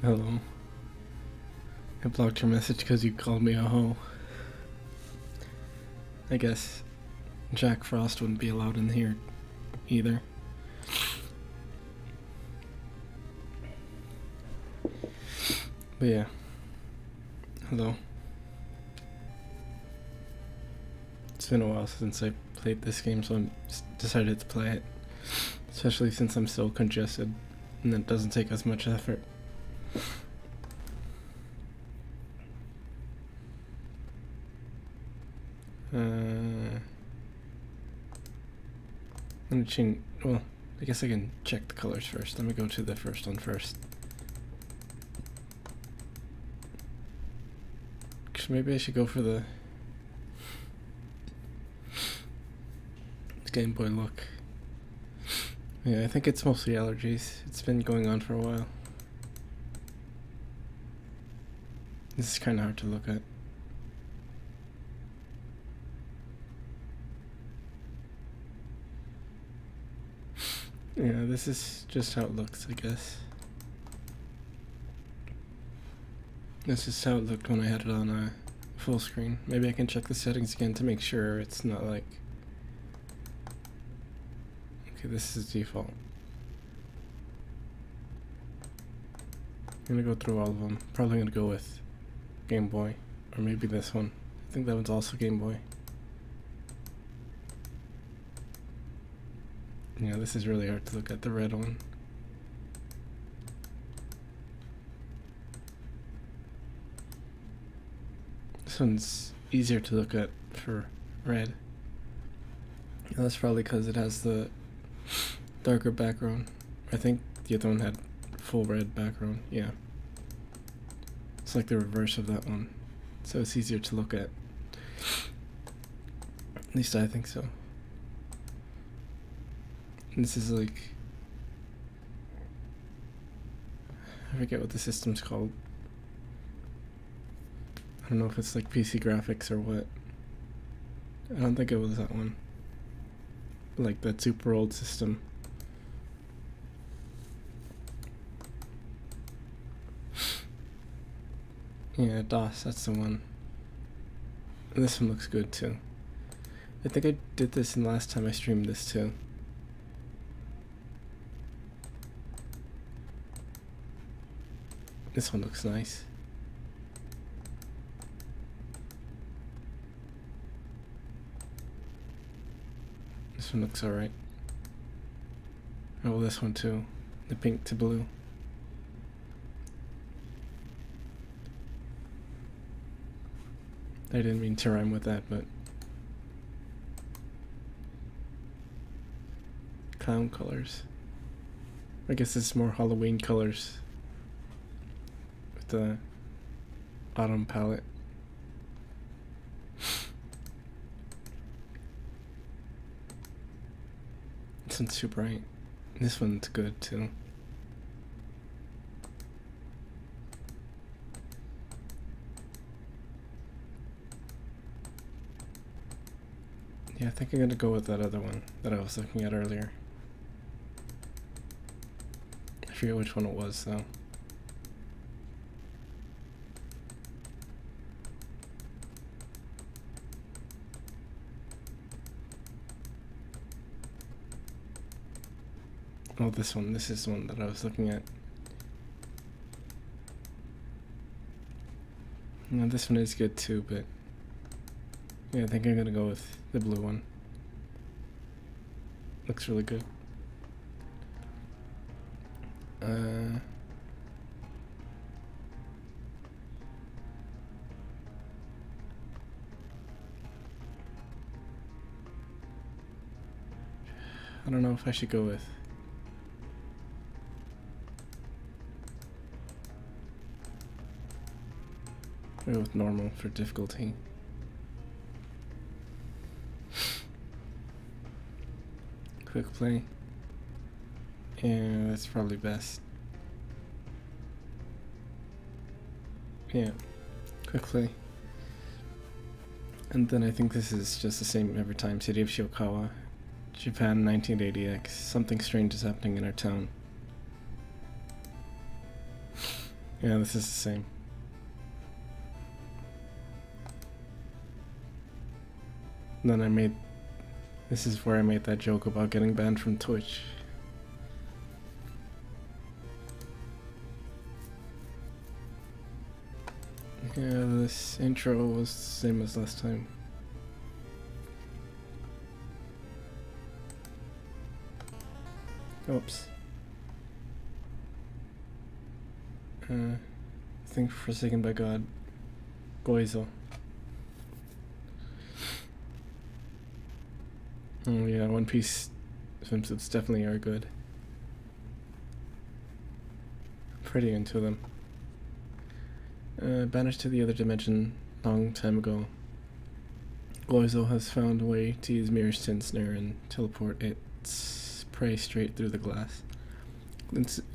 Hello. I blocked your message because you called me a hoe. I guess Jack Frost wouldn't be allowed in here either. But yeah. Hello. It's been a while since I played this game, so I decided to play it. Especially since I'm so congested and it doesn't take as much effort. I'm gonna change. Well, I guess I can check the colors first. Let me go to the first one first. Maybe I should go for the Game Boy look. Yeah, I think it's mostly allergies. It's been going on for a while. This is kind of hard to look at. Yeah, this is just how it looks, I guess. This is how it looked when I had it on full screen. Maybe I can check the settings again to make sure it's not like... Okay, this is default. I'm gonna go through all of them. Probably gonna go with Game Boy, or maybe this one. I think that one's also Game Boy. Yeah, this is really hard to look at, the red one. This one's easier to look at for red. Yeah, that's probably because it has the darker background. I think the other one had full red background, yeah. It's like the reverse of that one. So it's easier to look at. At least I think so. And this is like... I forget what the system's called. I don't know if it's like PC graphics or what. I don't think it was that one. Like that super old system. Yeah, DOS, that's the one. And this one looks good too. I think I did this in the last time I streamed this too. This one looks nice. This one looks alright. Oh, this one too. The pink to blue. I didn't mean to rhyme with that, but... Clown colors. I guess it's more Halloween colors. With the autumn palette. This one's super bright. This one's good too. Yeah, I think I'm gonna go with that other one that I was looking at earlier. I forget which one it was though. Oh, this one. This is the one that I was looking at. No, this one is good too, but yeah, I think I'm gonna go with the blue one. Looks really good. I don't know if I should go with... I'll go with normal for difficulty. Quick play. Yeah, that's probably best. Yeah, quick play. And then I think this is just the same every time. City of Shiokawa, Japan, 1980X. Something strange is happening in our town. Yeah, this is the same. And then this is where I made that joke about getting banned from Twitch. Yeah, this intro was the same as last time. Oops. I think Forsaken by God. Goizo. Oh yeah, One Piece swimsuits definitely are good. Pretty into them. Banished to the other dimension long time ago, Goizo has found a way to use Mirror Snare and teleport its prey straight through the glass.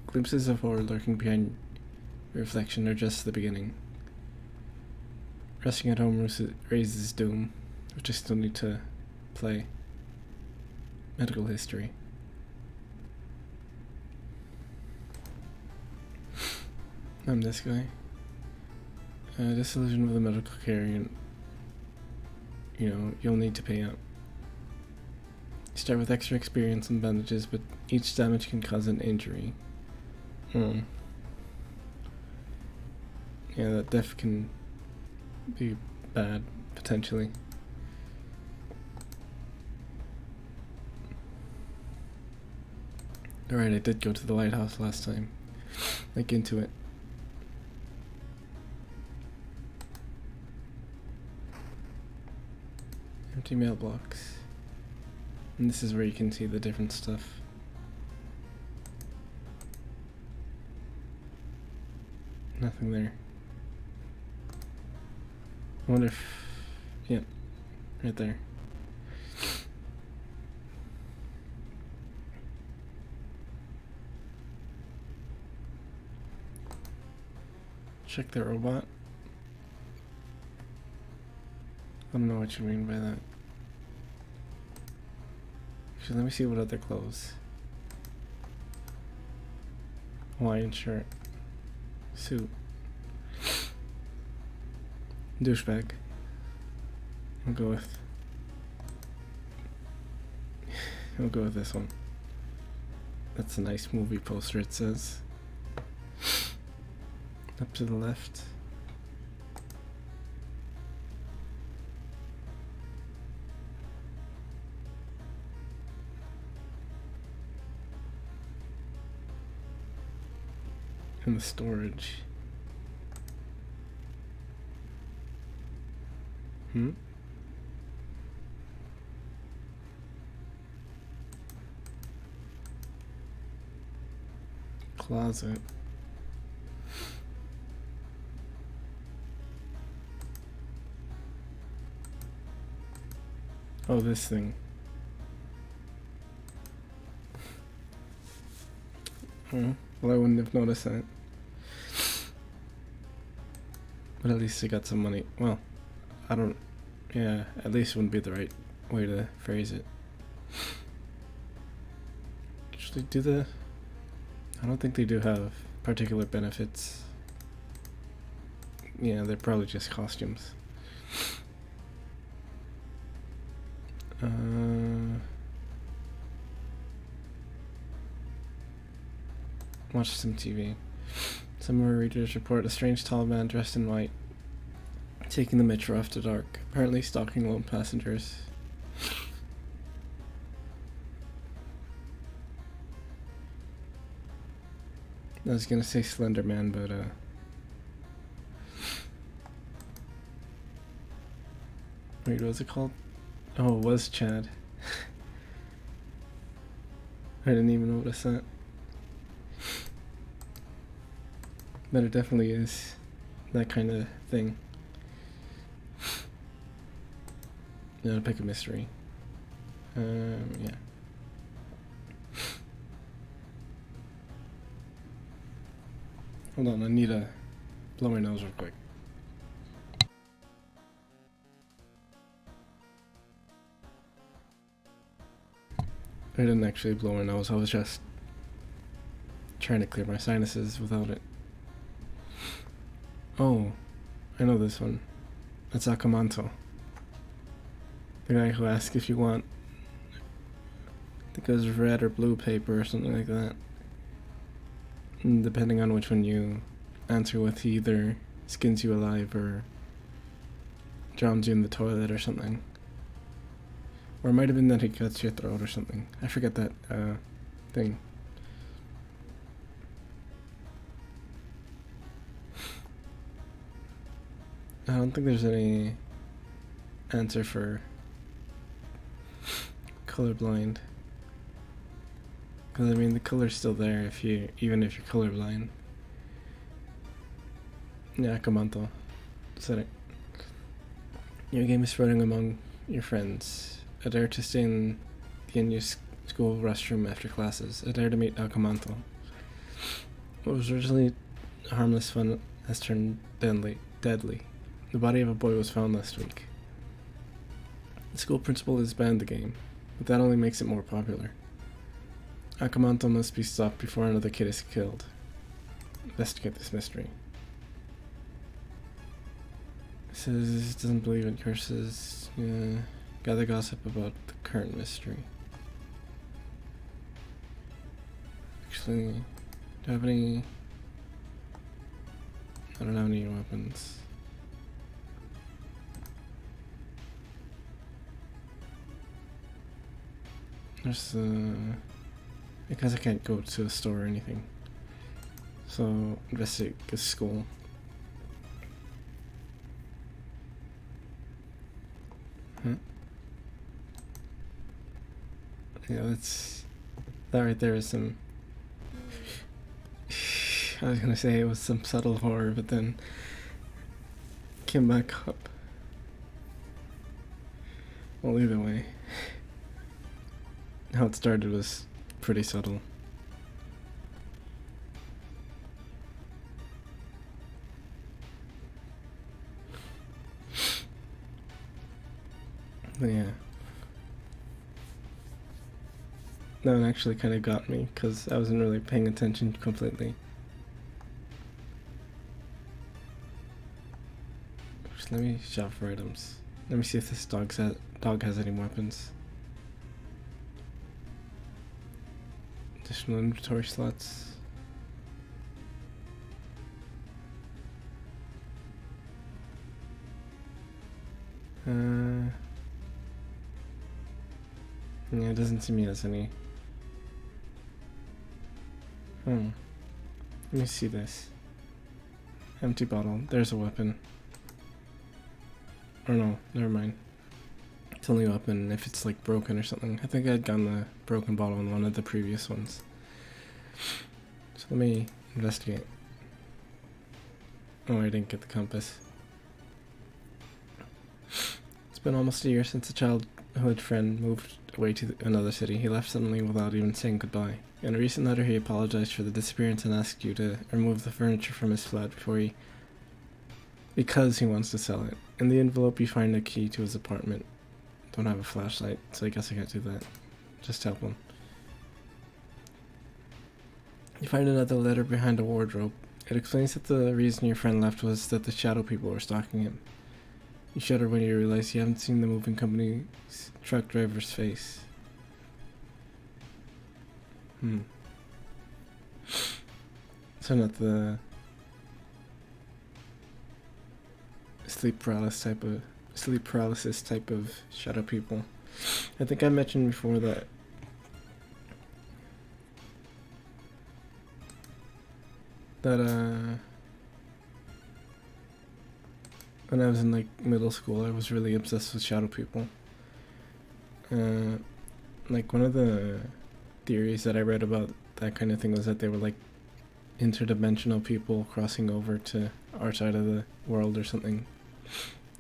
Glimpses of horror lurking behind reflection are just the beginning. Resting at home raises doom, which I still need to play. Medical history. I'm this guy. Disillusioned with the medical care, you'll need to pay up. You start with extra experience and bandages, but each damage can cause an injury. Yeah, that death can be bad, potentially. Alright, I did go to the lighthouse last time. Like into it. Empty mailbox. And this is where you can see the different stuff. Nothing there. I wonder if... yeah, right there. Check the robot. I don't know what you mean by that. Actually, let me see what other clothes. Hawaiian shirt. Suit. Douchebag. I'll go with this one. That's a nice movie poster, it says. Up to the left. And the storage. Closet. Oh, this thing. Oh, well, I wouldn't have noticed that. But at least I got some money. Well, I don't... yeah, at least wouldn't be the right way to phrase it. Actually, I don't think they do have particular benefits. Yeah, they're probably just costumes. Watch some TV. Some of our readers report a strange tall man dressed in white taking the metro after dark, apparently stalking lone passengers. I was gonna say Slender Man, but wait, what was it called? Oh, it was Chad. I didn't even notice that. But it definitely is that kind of thing. Now to pick a mystery. Yeah. Hold on, I need to blow my nose real quick. I didn't actually blow my nose, I was just trying to clear my sinuses without it. Oh, I know this one. That's Akamanto. The guy who asks if you want, I think it was red or blue paper or something like that. And depending on which one you answer with, he either skins you alive or drowns you in the toilet or something. Or it might have been that he cuts your throat or something. I forget that thing. I don't think there's any answer for colorblind. Because I mean the color's still there even if you're colorblind. Yeah, Kamanto said it. Your game is spreading among your friends. A dare to stay in the unused school restroom after classes. A dare to meet Akamanto. What was originally harmless fun has turned deadly. The body of a boy was found last week. The school principal has banned the game, but that only makes it more popular. Akamanto must be stopped before another kid is killed. Investigate this mystery. It says doesn't believe in curses. Yeah. Gather gossip about the current mystery. Actually, do I have any? I don't have any weapons. There's because I can't go to a store or anything. So investigate the school. Huh? Yeah, that right there is some. I was gonna say it was some subtle horror, but then came back up. Well, either way, how it started was pretty subtle. But yeah. That one actually kind of got me because I wasn't really paying attention completely. Just let me shop for items. Let me see if this dog has any weapons. Additional inventory slots. Yeah, it doesn't seem he has any. Oh. Let me see this. Empty bottle. There's a weapon. Or no, never mind. It's only a weapon if it's like broken or something. I think I'd gotten the broken bottle in one of the previous ones. So let me investigate. Oh, I didn't get the compass. It's been almost a year since a childhood friend moved away to another city. He left suddenly without even saying goodbye. In a recent letter, he apologized for the disappearance and asked you to remove the furniture from his flat because he wants to sell it. In the envelope, you find a key to his apartment. Don't have a flashlight, so I guess I can't do that. Just help him. You find another letter behind a wardrobe. It explains that the reason your friend left was that the shadow people were stalking him. You shudder when you realize you haven't seen the moving company's truck driver's face. So not the sleep paralysis type of shadow people. I think I mentioned before that when I was in like middle school, I was really obsessed with shadow people. Like one of the theories that I read about that kind of thing was that they were like interdimensional people crossing over to our side of the world or something.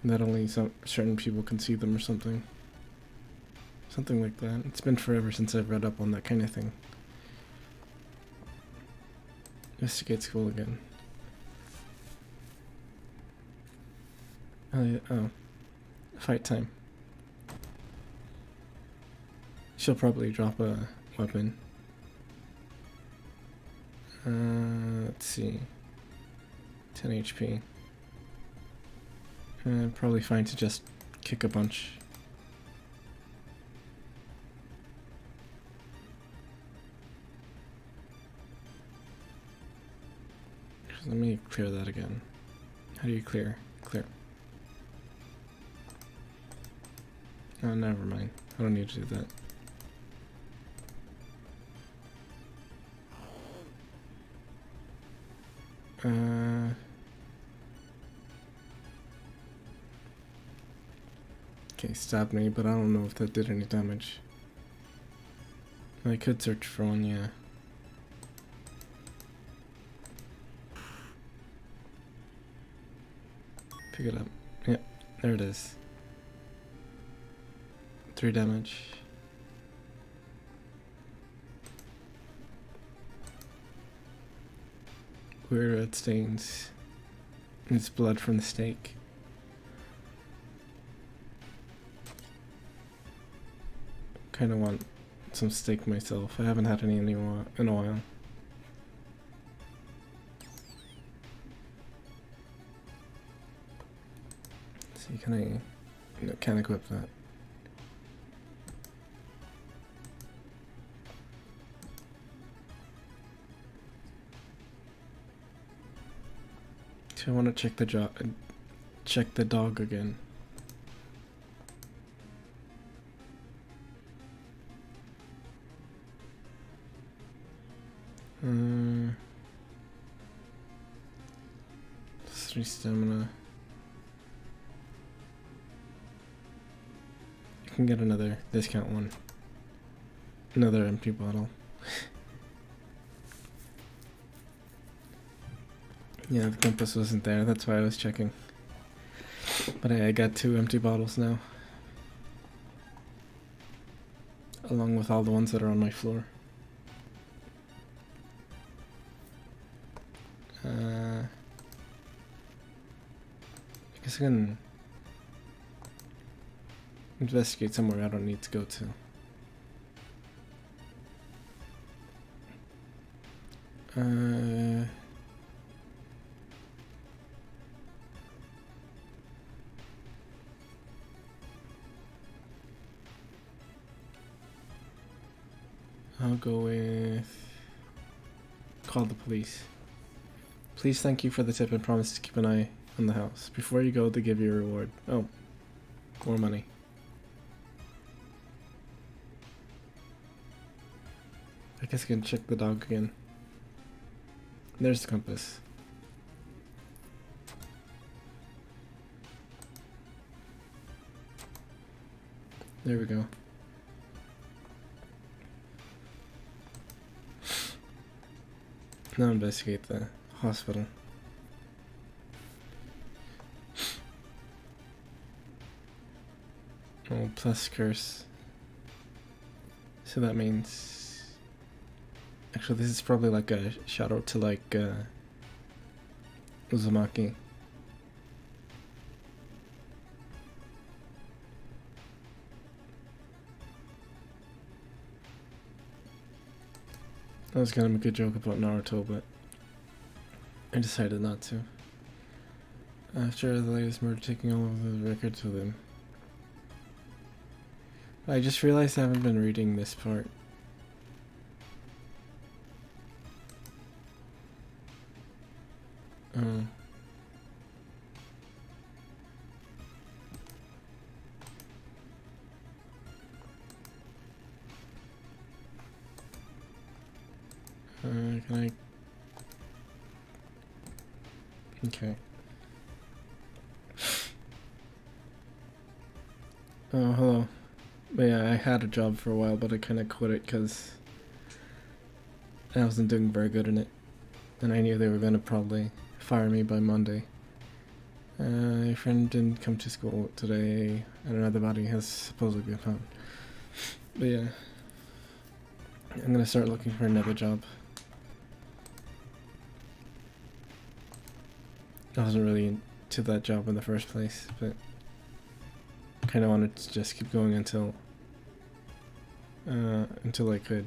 That only some certain people can see them or something. Something like that. It's been forever since I've read up on that kind of thing. Investigate school again. Oh, yeah. Oh. Fight time. She'll probably drop a weapon. Let's see. 10 HP. Probably fine to just kick a bunch. Let me clear that again. How do you clear? Clear. Oh, never mind. I don't need to do that. Okay, stabbed me, but I don't know if that did any damage. I could search for one, yeah. Pick it up. Yep, there it is. 3 damage. Weird red stains. It's blood from the steak. Kinda want some steak myself. I haven't had any in a while. See, can I... No, can't equip that. So I want to check the dog again. +3 stamina. You can get another discount one. Another empty bottle. Yeah, the compass wasn't there, that's why I was checking. But I got 2 empty bottles now. Along with all the ones that are on my floor. I guess I can investigate somewhere I don't need to go to. I'll go with call the police. Please thank you for the tip and promise to keep an eye on the house. Before you go, they give you a reward. Oh, more money. I guess I can check the dog again. There's the compass. There we go. Now investigate the hospital. Oh, plus curse. So that means... Actually, this is probably like a shout out to like Uzumaki. I was gonna make a joke about Naruto, but I decided not to. After the latest murder, taking all of the records with him. I just realized I haven't been reading this part. Oh. Can I? Okay. Oh, hello. But yeah, I had a job for a while, but I kind of quit it because I wasn't doing very good in it. And I knew they were going to probably fire me by Monday. A friend didn't come to school today, and another body has supposedly been found. But yeah, I'm going to start looking for another job. I wasn't really into that job in the first place, but I kind of wanted to just keep going until I could,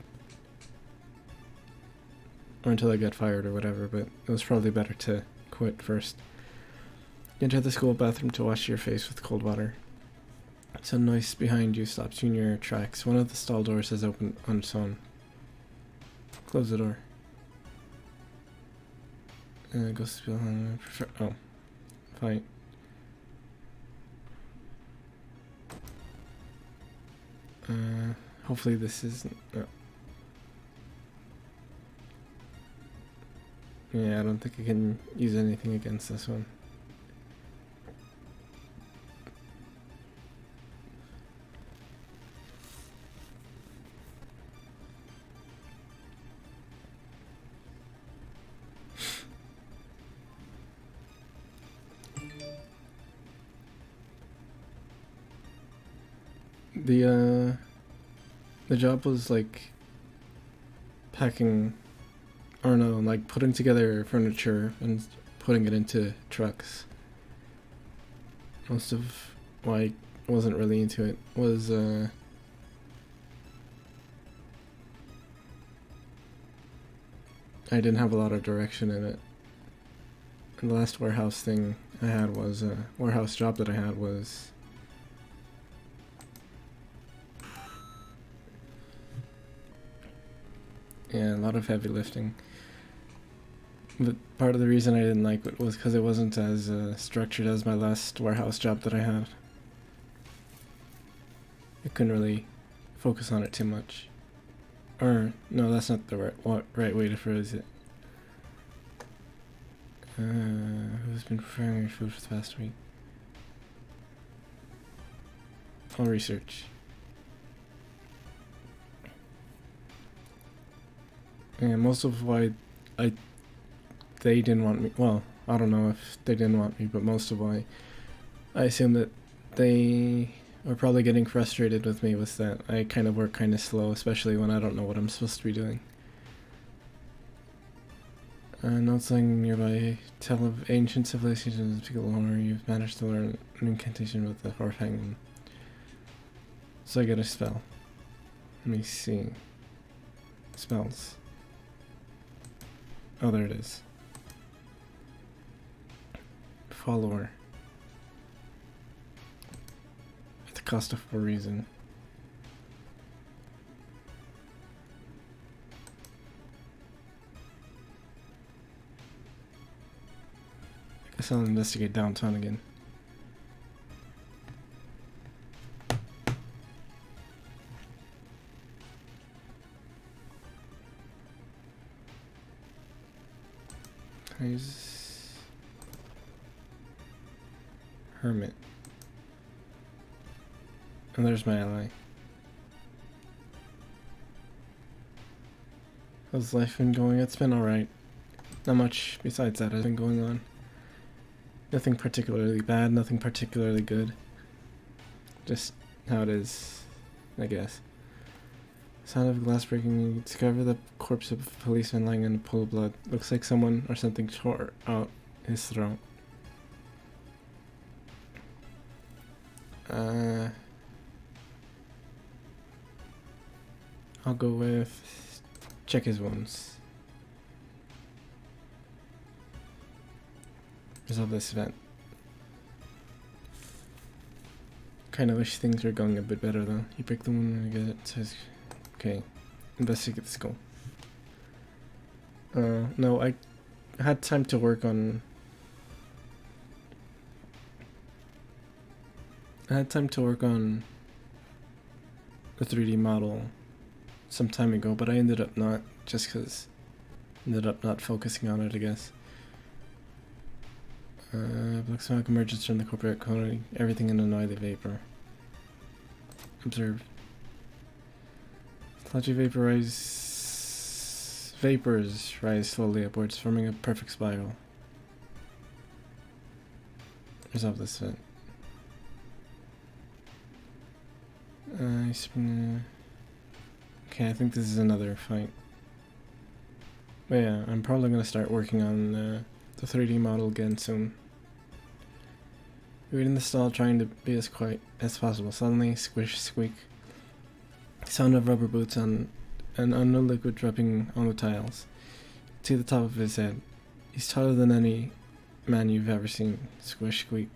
or until I got fired or whatever. But it was probably better to quit first. You enter the school bathroom to wash your face with cold water. Some noise behind you stops you in your tracks. One of the stall doors has opened on its own. Close the door. Ghost behind. Oh, fine. Hopefully this isn't. Yeah, I don't think I can use anything against this one. The job was like packing, or no, like putting together furniture and putting it into trucks. Most of why I wasn't really into it was I didn't have a lot of direction in it. And the last warehouse thing I had was warehouse job that I had was a lot of heavy lifting. But part of the reason I didn't like it was because it wasn't as structured as my last warehouse job that I had. I couldn't really focus on it too much. Or, no, that's not the right way to phrase it. Who's been preparing your food for the past week? I'll research. And most of why they didn't want me, well, I don't know if they didn't want me, but most of why I assume that they were probably getting frustrated with me was that I kind of work kind of slow, especially when I don't know what I'm supposed to be doing. Notes lying nearby tell of ancient civilizations, people lore. You've managed to learn an incantation with the harp hanging. So I get a spell. Let me see. Spells. Oh, there it is. Follower. At the cost of a reason. I guess I'll investigate downtown again. Use Hermit. And there's my ally. How's life been going? It's been alright. Not much besides that has been going on. Nothing particularly bad, nothing particularly good. Just how it is, I guess. Sound of glass breaking. You discover the corpse of a policeman lying in a pool of blood. Looks like someone or something tore out his throat. I'll go with check his wounds. Resolve this event. Kinda wish things were going a bit better though. You break the wound and get it. Says, okay, investigate the skull. No, I had time to work on. I had time to work on the 3D model some time ago, but I ended up not, just because ended up not focusing on it, I guess. Black smoke emerges from the corporate colony. Everything in an oily vapor. Observe. Sludgy vapors rise slowly upwards, forming a perfect spiral. Resolve this event. Okay, I think this is another fight. But yeah, I'm probably gonna start working on the 3D model again soon. You're in the stall trying to be as quiet as possible. Suddenly, squish, squeak. Sound of rubber boots on an unknown liquid dropping on the tiles. See the top of his head. He's taller than any man you've ever seen. Squish, squeak.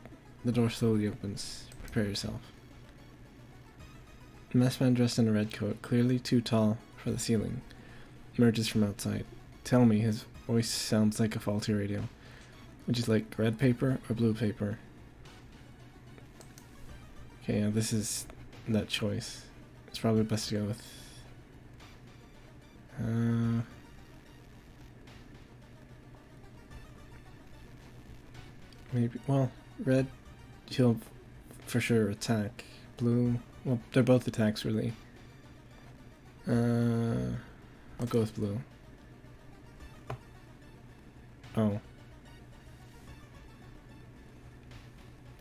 The door slowly opens. Prepare yourself. A masked man dressed in a red coat, clearly too tall for the ceiling, emerges from outside. Tell me, his voice sounds like a faulty radio. Would you like red paper or blue paper? Okay, yeah, this is that choice. It's probably best to go with... maybe, well, red, he'll for sure attack. Blue, well, they're both attacks, really. I'll go with blue. Oh.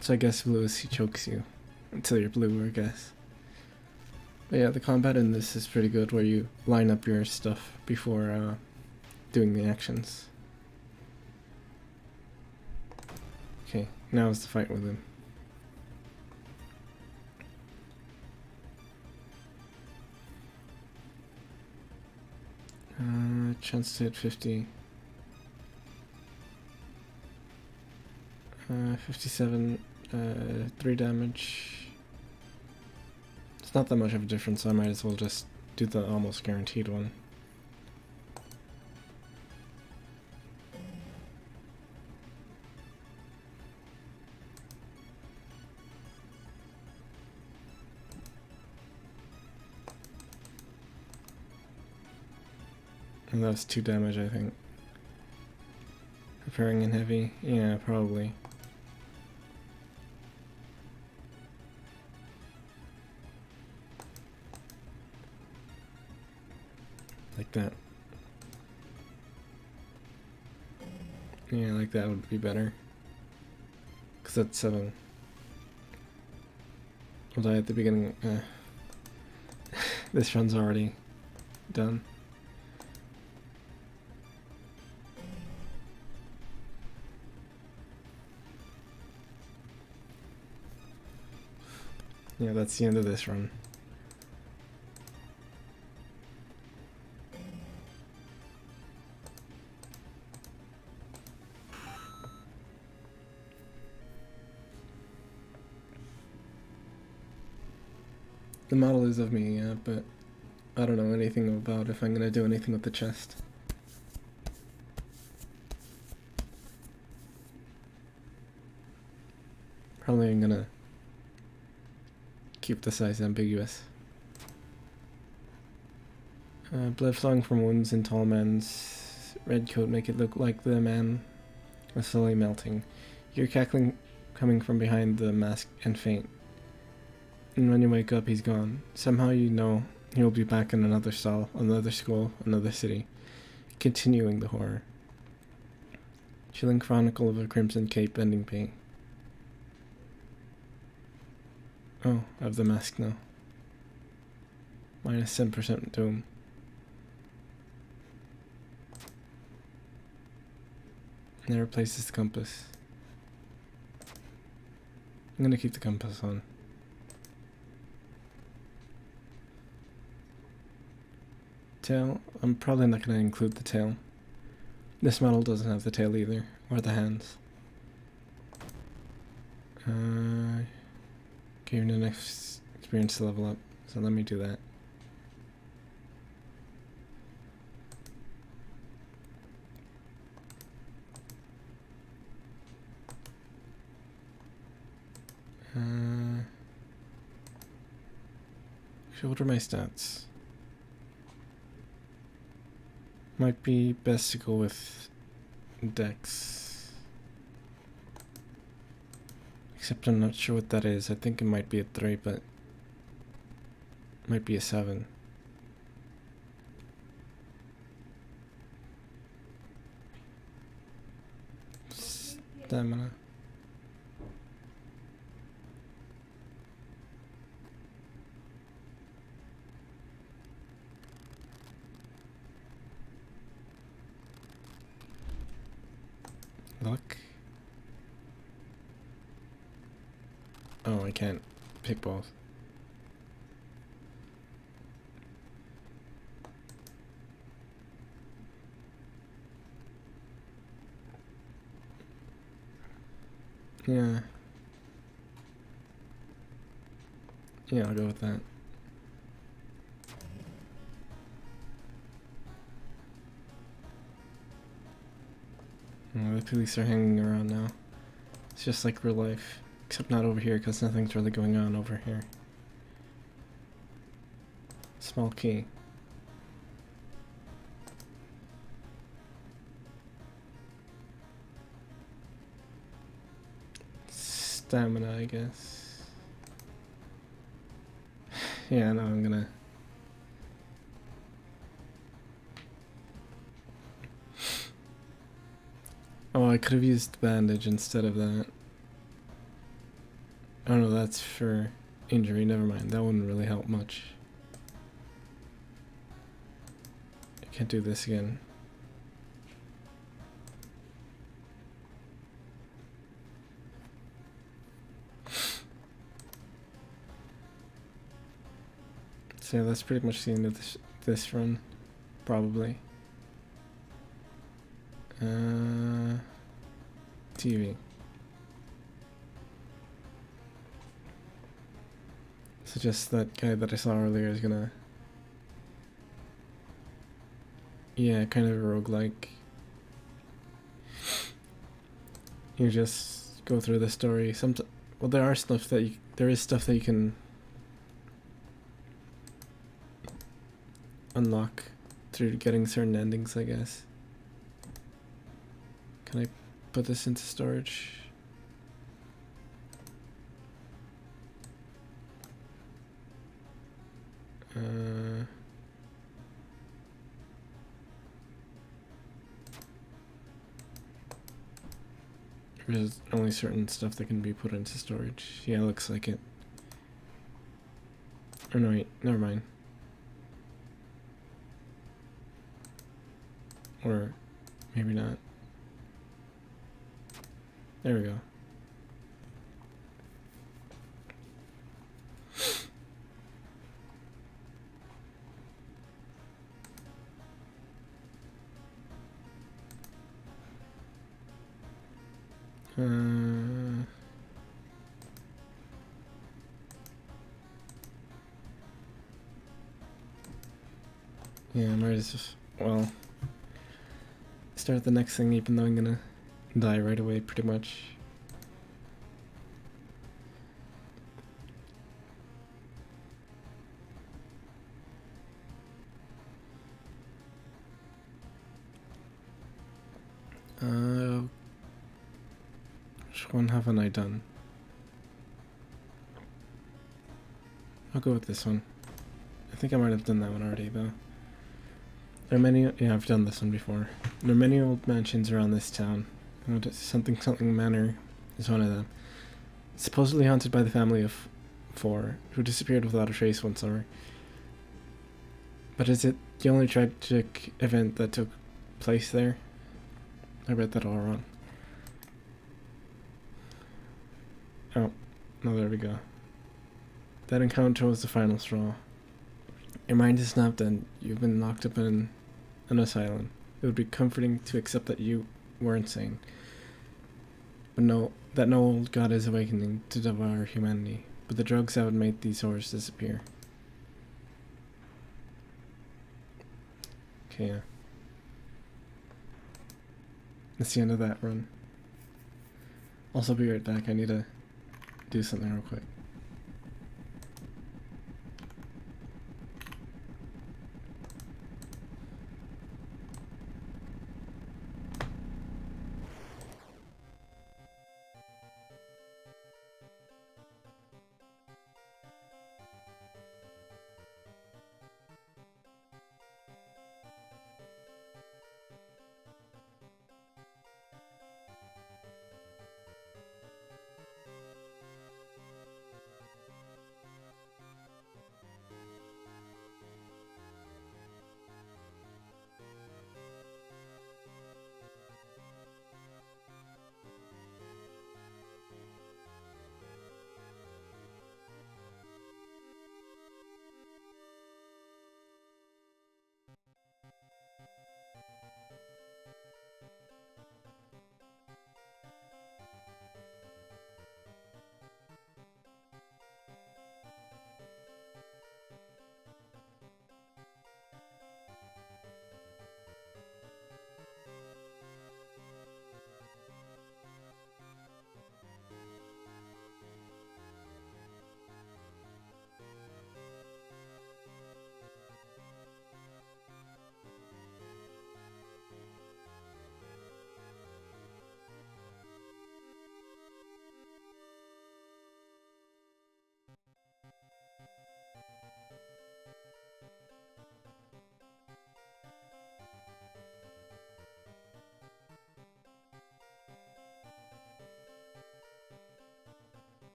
So I guess blue is he chokes you until you're blue, I guess. But yeah, the combat in this is pretty good, where you line up your stuff before doing the actions. Okay, now is the fight with him. Chance to hit 50. 57, 3 damage. It's not that much of a difference, so I might as well just do the almost guaranteed one. And that's 2 damage, I think. Preparing in heavy? Yeah, probably. Like that. Yeah, like that would be better. Because that's 7. I'll die at the beginning. This run's already done. Yeah, that's the end of this run. The model is of me, yeah, but I don't know anything about if I'm gonna do anything with the chest. Probably I'm gonna keep the size ambiguous. Blood flowing from wounds in tall man's red coat make it look like the man was slowly melting. You're cackling coming from behind the mask and faint. And when you wake up, he's gone. Somehow you know he'll be back in another stall, another school, another city, continuing the horror. Chilling chronicle of a crimson cape bending pain. Oh, I have the mask now. Minus 10% doom. And it replaces the compass. I'm gonna keep the compass on. Tail, I'm probably not going to include the tail. This model doesn't have the tail either, or the hands. Giving the next experience to level up, so let me do that. Actually, what are my stats? Might be best to go with Dex. Except I'm not sure what that is. I think it might be a 3, but it might be a 7. Stamina. Luck. Oh, I can't pick both. Yeah. Yeah, I'll go with that. Oh, the police are hanging around now. It's just like real life. Except not over here, because nothing's really going on over here. Small key. Stamina, I guess. Yeah, no, I'm gonna... Oh, I could have used bandage instead of that. Oh no, that's for injury, never mind. That wouldn't really help much. I can't do this again. So yeah, that's pretty much the end of this run, probably. TV. So just that guy that I saw earlier is gonna... Yeah, kind of a roguelike. You just go through the story. Well, there is stuff that you can unlock through getting certain endings, I guess. Can I put this into storage? There's only certain stuff that can be put into storage. Yeah, looks like it. Or no, wait, never mind. Or maybe not. There we go. Yeah, I might as well start the next thing, even though I'm gonna die right away, pretty much. Which one haven't I done? I'll go with this one. I think I might have done that one already, though. There are many... Yeah, I've done this one before. There are many old mansions around this town. Something Manor is one of them. It's supposedly haunted by the family of 4, who disappeared without a trace one summer. But is it the only tragic event that took place there? I read that all wrong. Oh, no, there we go. That encounter was the final straw. Your mind is snapped and you've been locked up in an asylum. It would be comforting to accept that you were insane. But no old god is awakening to devour humanity. But the drugs haven't made these horrors disappear. Okay, yeah. That's the end of that run. Also, be right back. I need to do something real quick.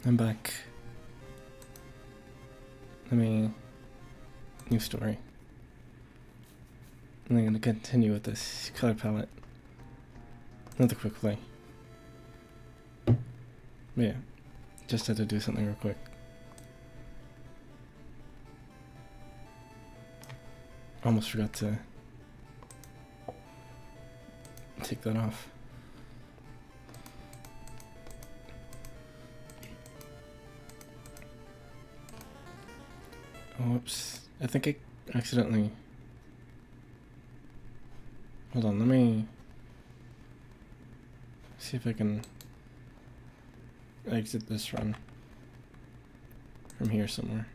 I'm back. New story. And I'm gonna continue with this color palette. Another quick play. But yeah, just had to do something real quick. Almost forgot to take that off. Oh, whoops. I think I accidentally... Hold on, let me see if I can exit this run from here somewhere.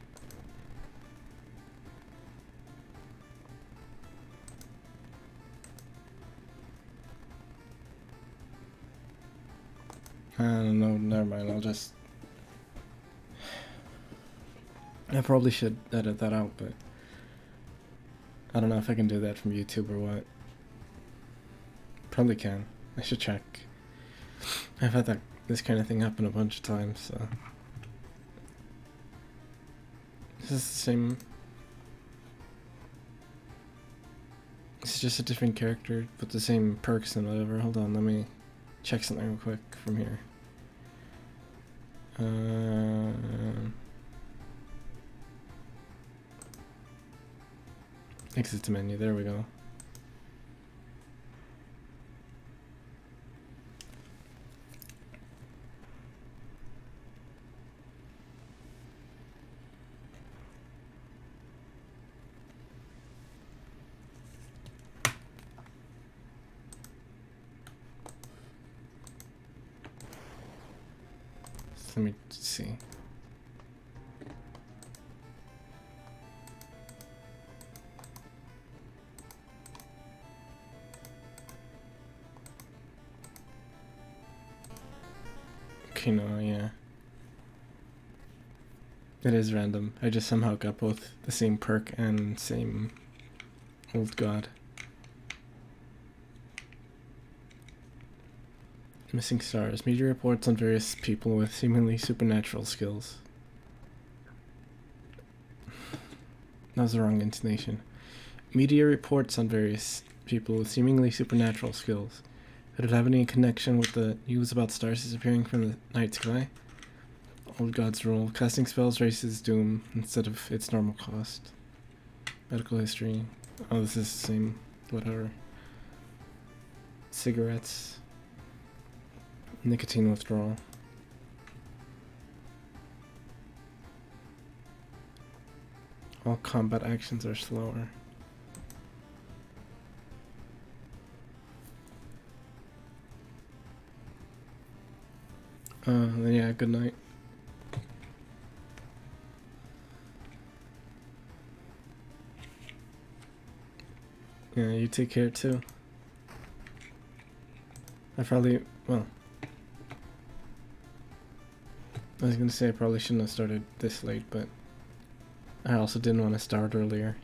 No, never mind, I'll just... I probably should edit that out, but I don't know if I can do that from YouTube or what. Probably can. I should check. I've had this kind of thing happen a bunch of times, so... This is the same... It's just a different character, but the same perks and whatever. Hold on, let me check something real quick from here. Exit to menu, there we go. So let me see. Okay, no, yeah. It is random. I just somehow got both the same perk and same old god. Missing stars. Media reports on various people with seemingly supernatural skills. That was the wrong intonation. Media reports on various people with seemingly supernatural skills. Could it have any connection with the news about stars disappearing from the night sky? Old God's rule. Casting spells raises doom instead of its normal cost. Medical history. Oh, this is the same. Whatever. Cigarettes. Nicotine withdrawal. All combat actions are slower. Then yeah, good night. Yeah, you take care too. I probably, well, I was gonna say I probably shouldn't have started this late, but I also didn't want to start earlier.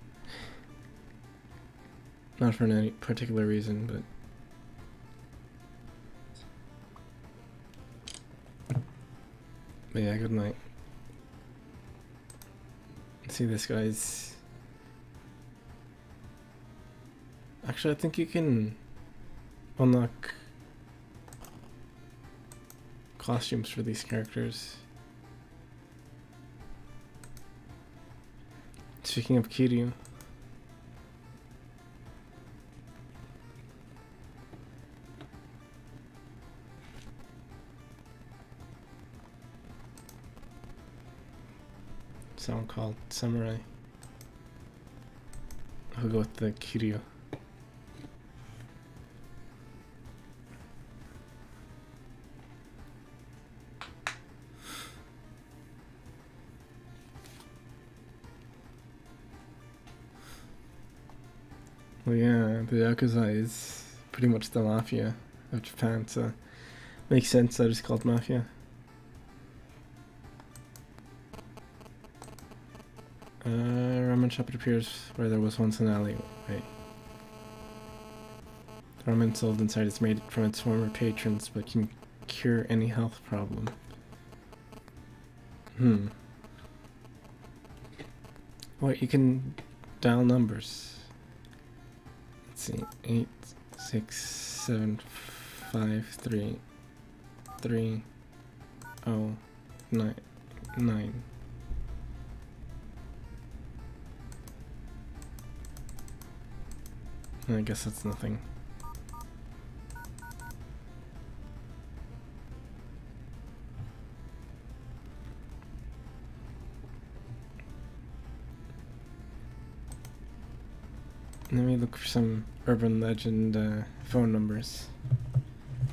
Not for any particular reason, but... But yeah, good night. See, this guy's... Actually, I think you can unlock costumes for these characters. Speaking of Kiryu. Someone called Samurai. I'll go with the Kiryu. Well, yeah, the Yakuza is pretty much the mafia of Japan, so makes sense that it's called mafia. Ramen shop, it appears where there was once an alleyway. The ramen sold inside is made from its former patrons, but can cure any health problem. Wait, you can dial numbers. Let's see. 8, 6, 7, 5, 3, 3, 0, 9, 9. I guess that's nothing. Let me look for some urban legend phone numbers,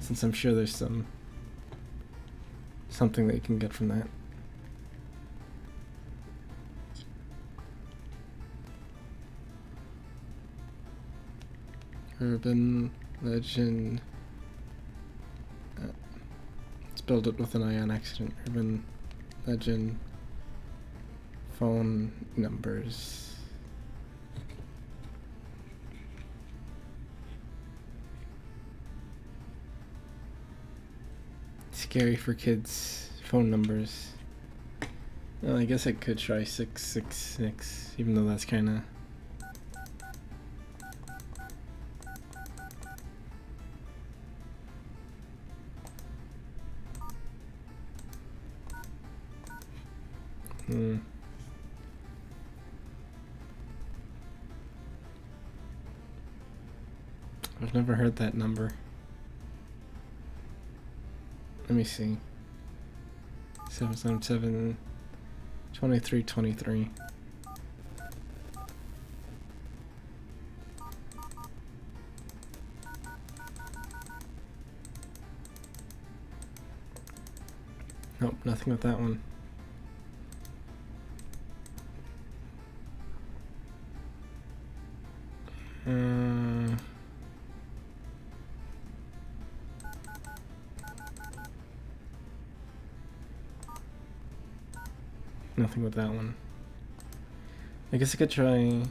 since I'm sure there's something that you can get from that. Urban legend. Spelled it with an I on accident. Urban legend phone numbers. Scary for kids phone numbers. Well, I guess I could try 666, even though that's kind of... I've never heard that number. Let me see. 777 2323. Nope, nothing with that one. Nothing with that one. I guess I could try...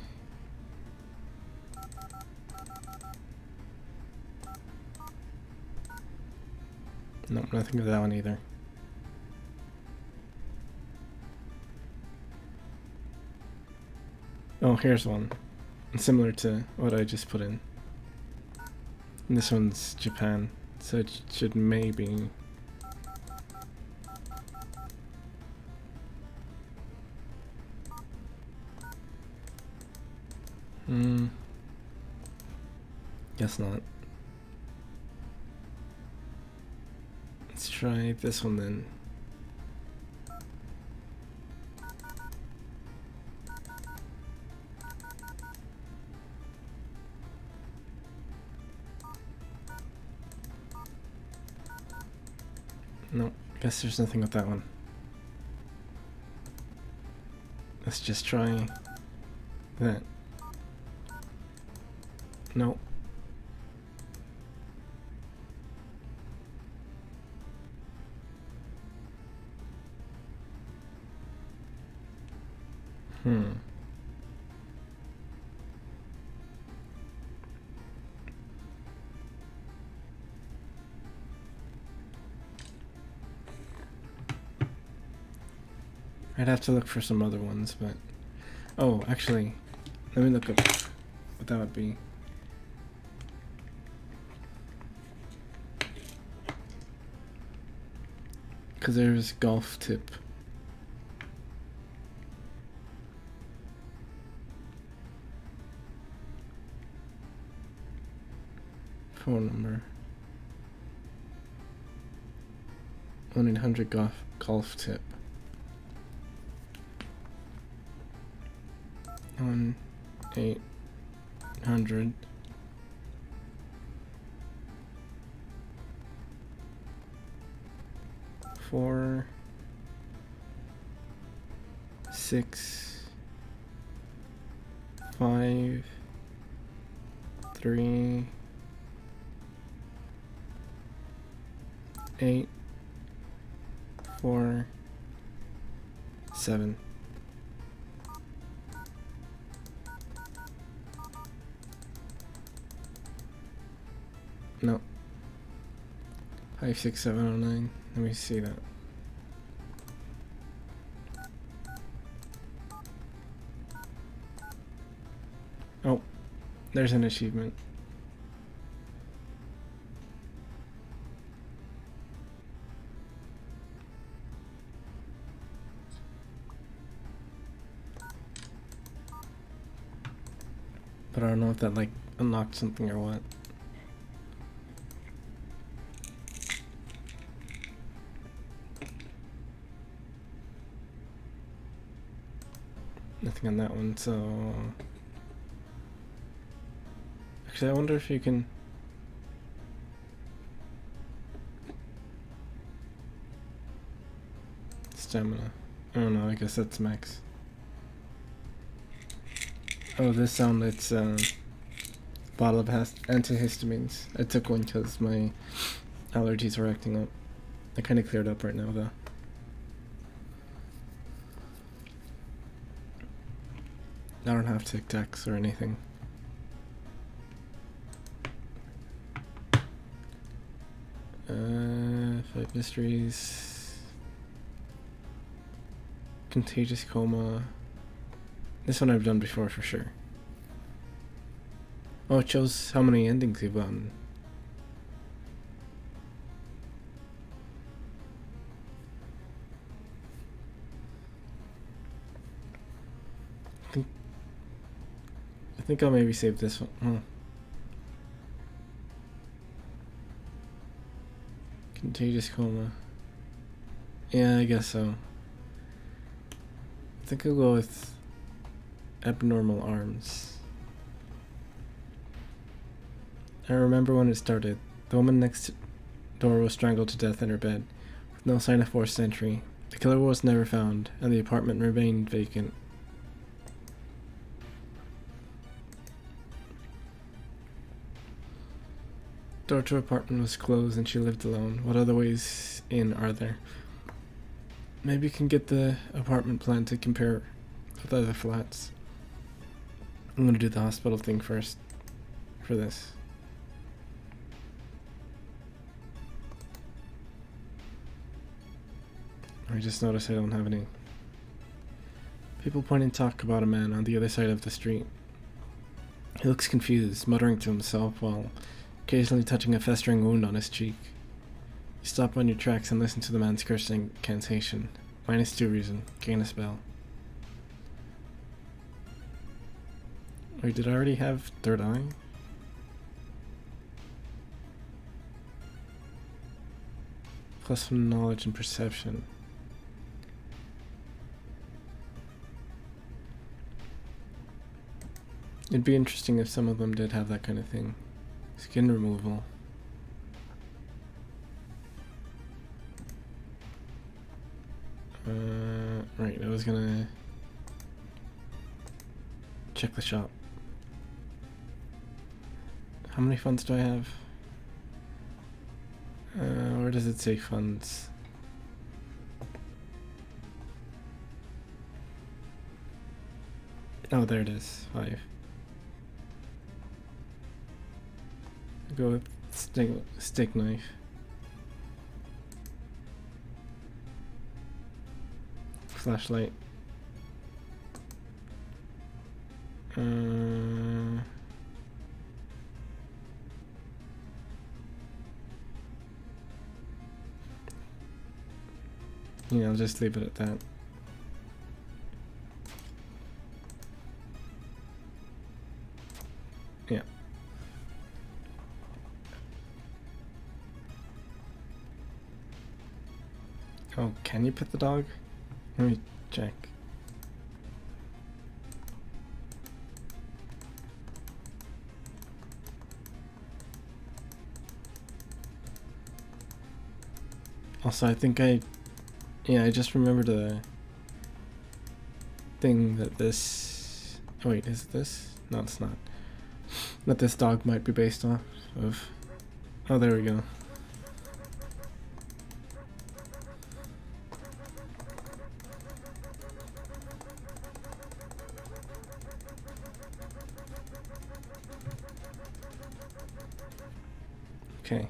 Nope, nothing with that one either. Oh, here's one. Similar to what I just put in. And this one's Japan, so it should maybe... Guess not. Let's try this one then. No, guess there's nothing with that one. Let's just try that. No. I'd have to look for some other ones, but... Oh, actually, let me look up what that would be. Because there's golf tip. Phone number. 1-800 golf tip. 1-800 4 6 5 3 8 4 7. No. 56709. Let me see that. There's an achievement. But I don't know if that like unlocked something or what. Nothing on that one, so actually I wonder if you can stamina. I don't know, I guess that's max. Oh, this sound, it's bottle of antihistamines. I took one because my allergies are acting up. They're kind of cleared up right now though. I don't have Tic Tacs or anything. Five mysteries. Contagious coma. This one I've done before for sure. Oh, it shows how many endings you've gotten. I think I'll maybe save this one. Oh. Contagious coma. Yeah, I guess so. I think I'll go with abnormal arms. I remember when it started. The woman next door was strangled to death in her bed, with no sign of forced entry. The killer was never found, and the apartment remained vacant. Door to her apartment was closed and she lived alone. What other ways in are there? Maybe you can get the apartment plan to compare with other flats. I'm gonna do the hospital thing first for this. I just noticed I don't have any. People point and talk about a man on the other side of the street. He looks confused, muttering to himself while occasionally touching a festering wound on his cheek. You stop on your tracks and listen to the man's cursing incantation. -2 reason. Gain a spell. Wait, did I already have third eye? +1 knowledge and perception. It'd be interesting if some of them did have that kind of thing. Skin removal. Right, I was gonna check the shop. How many funds do I have? Where does it say funds? Oh, there it is. 5. Go with stick knife. Flashlight. Yeah, I'll just leave it at that. Yeah. Oh, can you pet the dog? Let me check. Also, I think I just remembered a thing that this... Oh wait, is it this? No, it's not. That this dog might be based off of. Oh, there we go. Okay.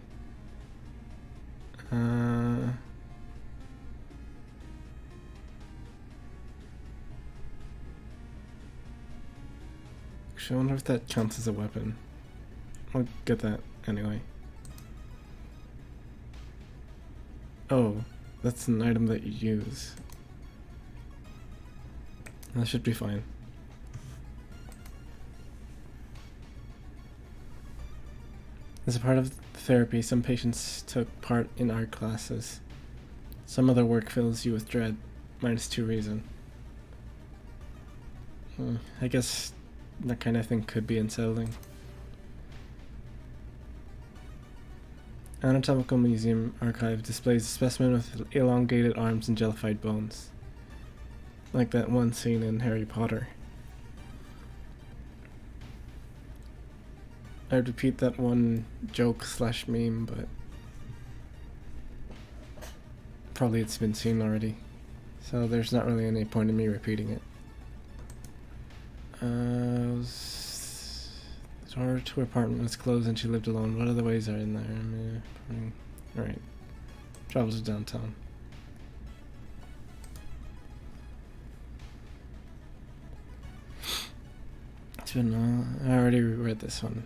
Actually, I wonder if that counts as a weapon. I'll get that anyway. Oh, that's an item that you use. That should be fine. As a part of therapy, some patients took part in art classes. Some other work fills you with dread, -2 reason. I guess that kind of thing could be unsettling. Anatomical Museum Archive displays a specimen with elongated arms and jellified bones. Like that one scene in Harry Potter. I'd repeat that one joke / meme, but probably it's been seen already. So there's not really any point in me repeating it. Door to her apartment was closed and she lived alone. What other ways are in there? Alright. Travel to downtown. It's been, I already read this one.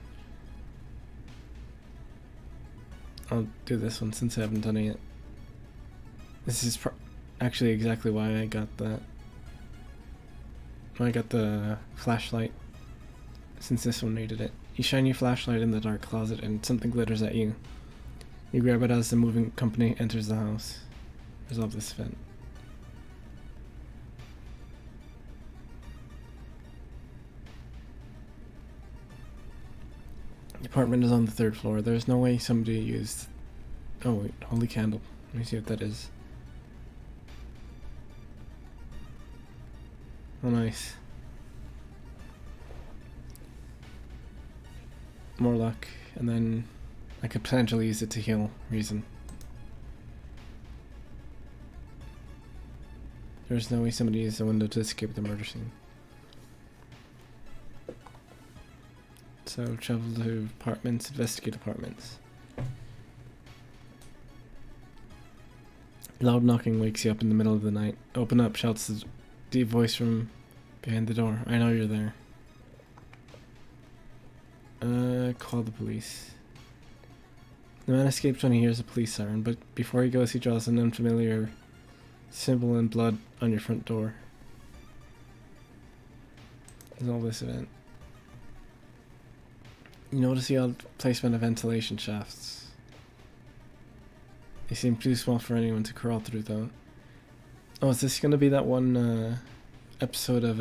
I'll do this one since I haven't done it yet. This is actually exactly why I got that. I got the flashlight, since this one needed it. You shine your flashlight in the dark closet and something glitters at you. You grab it as the moving company enters the house. Resolve this event. The apartment is on the 3rd floor. There's no way somebody used... Oh wait, holy candle. Let me see what that is. Oh, nice. More luck, and then I could potentially use it to heal reason. There's no way somebody used the window to escape the murder scene. So travel to apartments, investigate apartments. Loud knocking wakes you up in the middle of the night. Open up, shouts the deep voice from behind the door. I know you're there. Call the police. The man escapes when he hears a police siren, but before he goes he draws an unfamiliar symbol in blood on your front door. Resolve this event. You notice the odd placement of ventilation shafts. They seem too small for anyone to crawl through though. Oh, is this gonna be that one episode of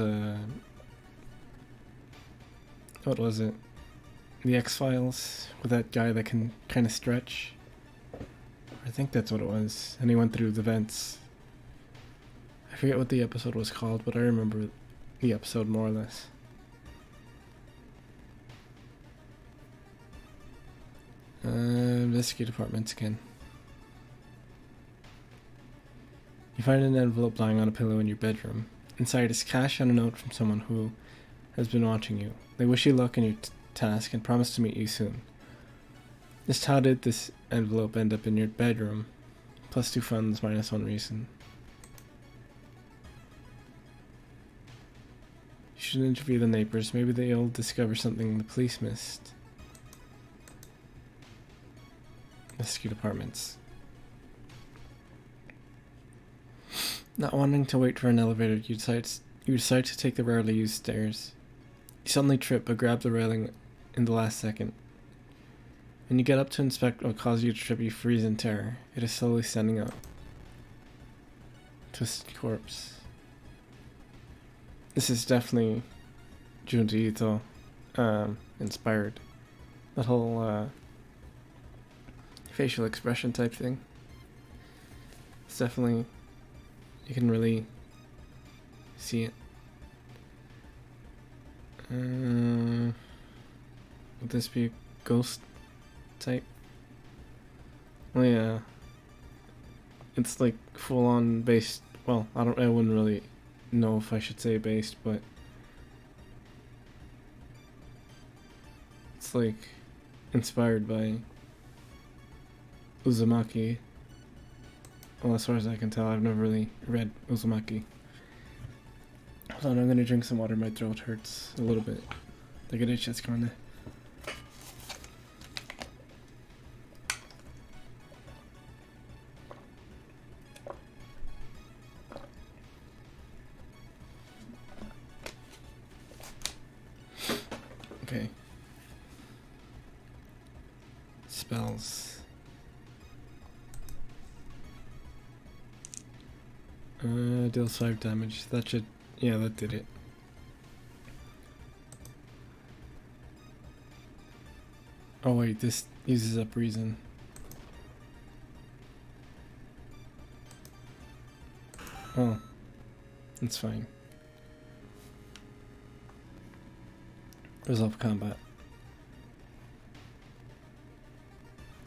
what was it? The X-Files with that guy that can kind of stretch? I think that's what it was. And he went through the vents. I forget what the episode was called, but I remember the episode more or less. Investigate apartments again. You find an envelope lying on a pillow in your bedroom. Inside is cash and a note from someone who has been watching you. They wish you luck in your task and promise to meet you soon. Just how did this envelope end up in your bedroom? +2 funds, -1 reason. You should interview the neighbors. Maybe they'll discover something the police missed. Investigate apartments. Not wanting to wait for an elevator, you decide to take the rarely used stairs. You suddenly trip but grab the railing in the last second. When you get up to inspect what caused you to trip, you freeze in terror. It is slowly standing up. Twisted corpse. This is definitely Junji Ito inspired. That whole facial expression type thing. It's definitely, you can really see it. Would this be a ghost type? Oh yeah. It's like full on based, well, I wouldn't really know if I should say based, but it's like inspired by Uzumaki. Well, as far as I can tell, I've never really read Uzumaki. Hold on, I'm gonna drink some water, my throat hurts a little bit. Look at it, just kinda. Okay. Spells. Deals 5 damage. That should... yeah, that did it. Oh wait, this uses up reason. Oh. That's fine. Resolve combat.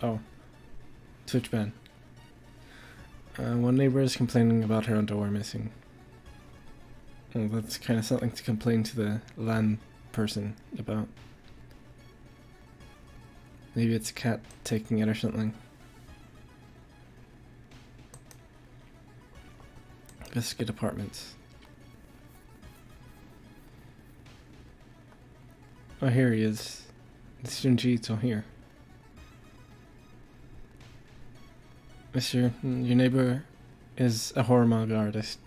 Oh. Switch ban. One neighbor is complaining about her underwear missing. Well, that's kind of something to complain to the LAN person about. Maybe it's a cat taking it or something. Investigate apartments. Oh, here he is. It's Junji here. Mister, your neighbor is a horror manga artist.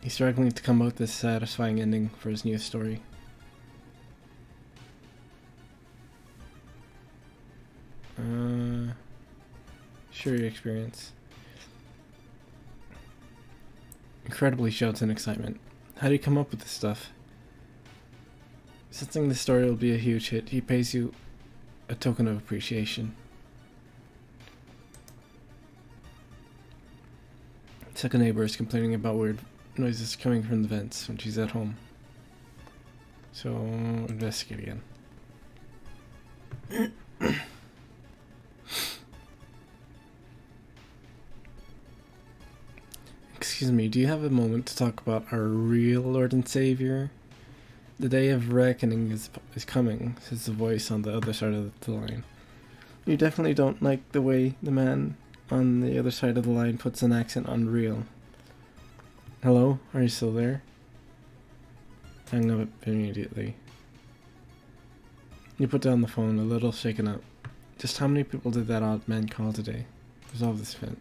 He's struggling to come up with a satisfying ending for his new story. Share your experience. Incredibly shouts in excitement. How do you come up with this stuff? Sensing the story will be a huge hit, he pays you a token of appreciation. Second neighbor is complaining about weird noises coming from the vents when she's at home. So, investigate again. Excuse me, do you have a moment to talk about our real Lord and Savior? The day of reckoning is coming, says the voice on the other side of the line. You definitely don't like the way the man on the other side of the line puts an accent on real. Hello? Are you still there? Hang up immediately. You put down the phone, a little shaken up. Just how many people did that odd man call today? Resolve this vent.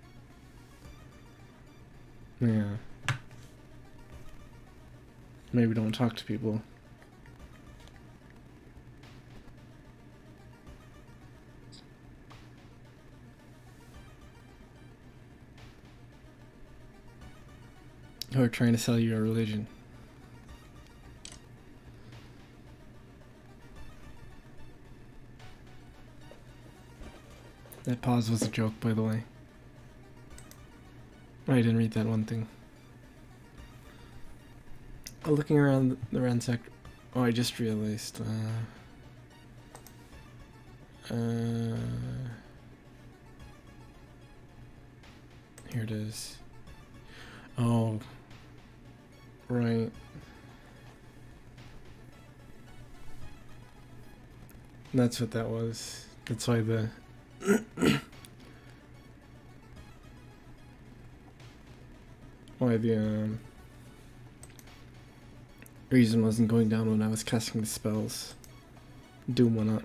Yeah. Maybe don't talk to people. Who are trying to sell you a religion. That pause was a joke, by the way. Oh, I didn't read that one thing. Oh, looking around the ransack. Oh, I just realized. Here it is. Oh. Right. That's what that was. That's why the reason wasn't going down when I was casting the spells. Doom went up.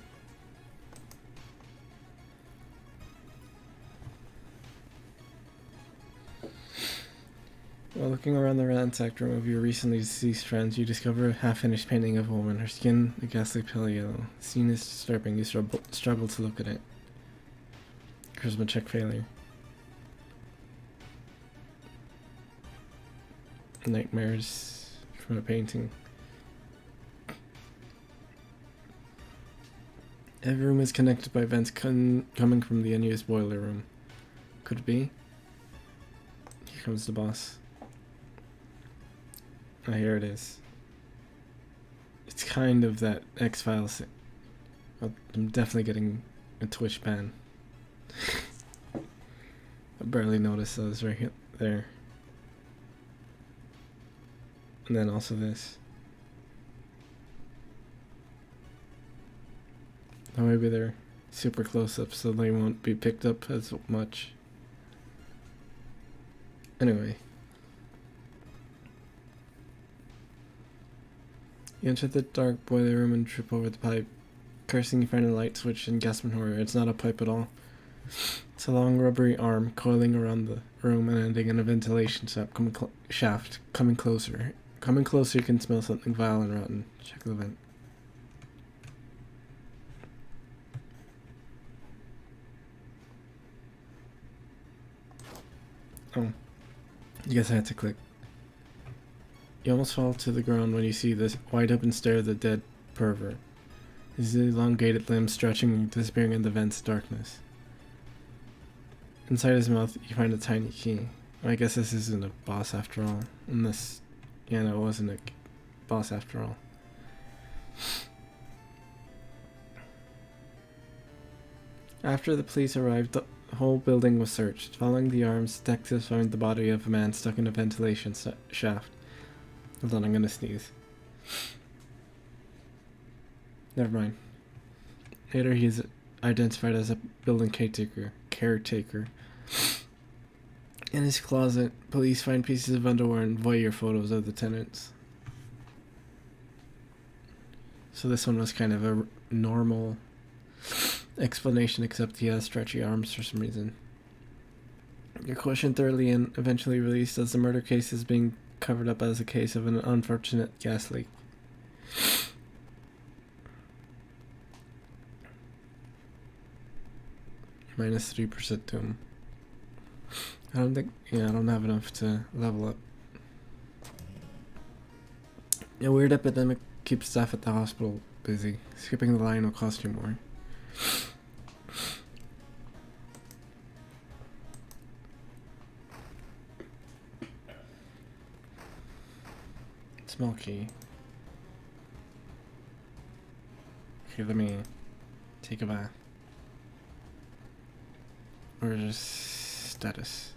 While looking around the ransacked room of your recently deceased friends, you discover a half-finished painting of a woman, her skin a ghastly pale yellow. The scene is disturbing. You struggle to look at it. Charisma check failure. Nightmares from a painting. Every room is connected by vents coming from the unused boiler room. Could it be? Here comes the boss. Oh, here it is. It's kind of that X-Files thing. I'm definitely getting a Twitch ban. I barely noticed those right there. And then also this. Or maybe they're super close-up so they won't be picked up as much. Anyway. You enter the dark boiler room and trip over the pipe. Cursing, you find a light switch and gasp in horror. It's not a pipe at all. It's a long rubbery arm coiling around the room and ending in a ventilation shaft. Coming closer. Coming closer, you can smell something vile and rotten. Check the vent. Oh. I guess I had to click. You almost fall to the ground when you see this wide open stare of the dead pervert. His elongated limbs stretching and disappearing in the vent's darkness. Inside his mouth, you find a tiny key. I guess this isn't a boss after all. Yeah, no, it wasn't a boss after all. After the police arrived, the whole building was searched. Following the arms, detectives found the body of a man stuck in a ventilation shaft. Hold on, I'm gonna sneeze. Never mind. Later, he is identified as a building caretaker. In his closet, police find pieces of underwear and voyeur photos of the tenants. So this one was kind of a normal explanation, except he has stretchy arms for some reason. You're questioned thoroughly and eventually released as the murder case is being covered up as a case of an unfortunate gas leak. Minus 3% doom. I don't have enough to level up. A weird epidemic keeps staff at the hospital busy. Skipping the line will cost you more. Small key. Okay, let me take a bath. Or just status.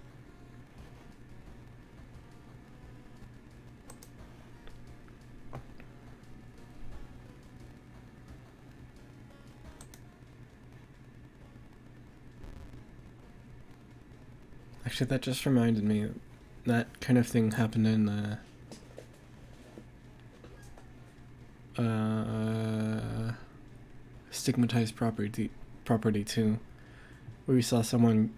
Actually, that just reminded me that kind of thing happened in Stigmatized Property 2, where we saw someone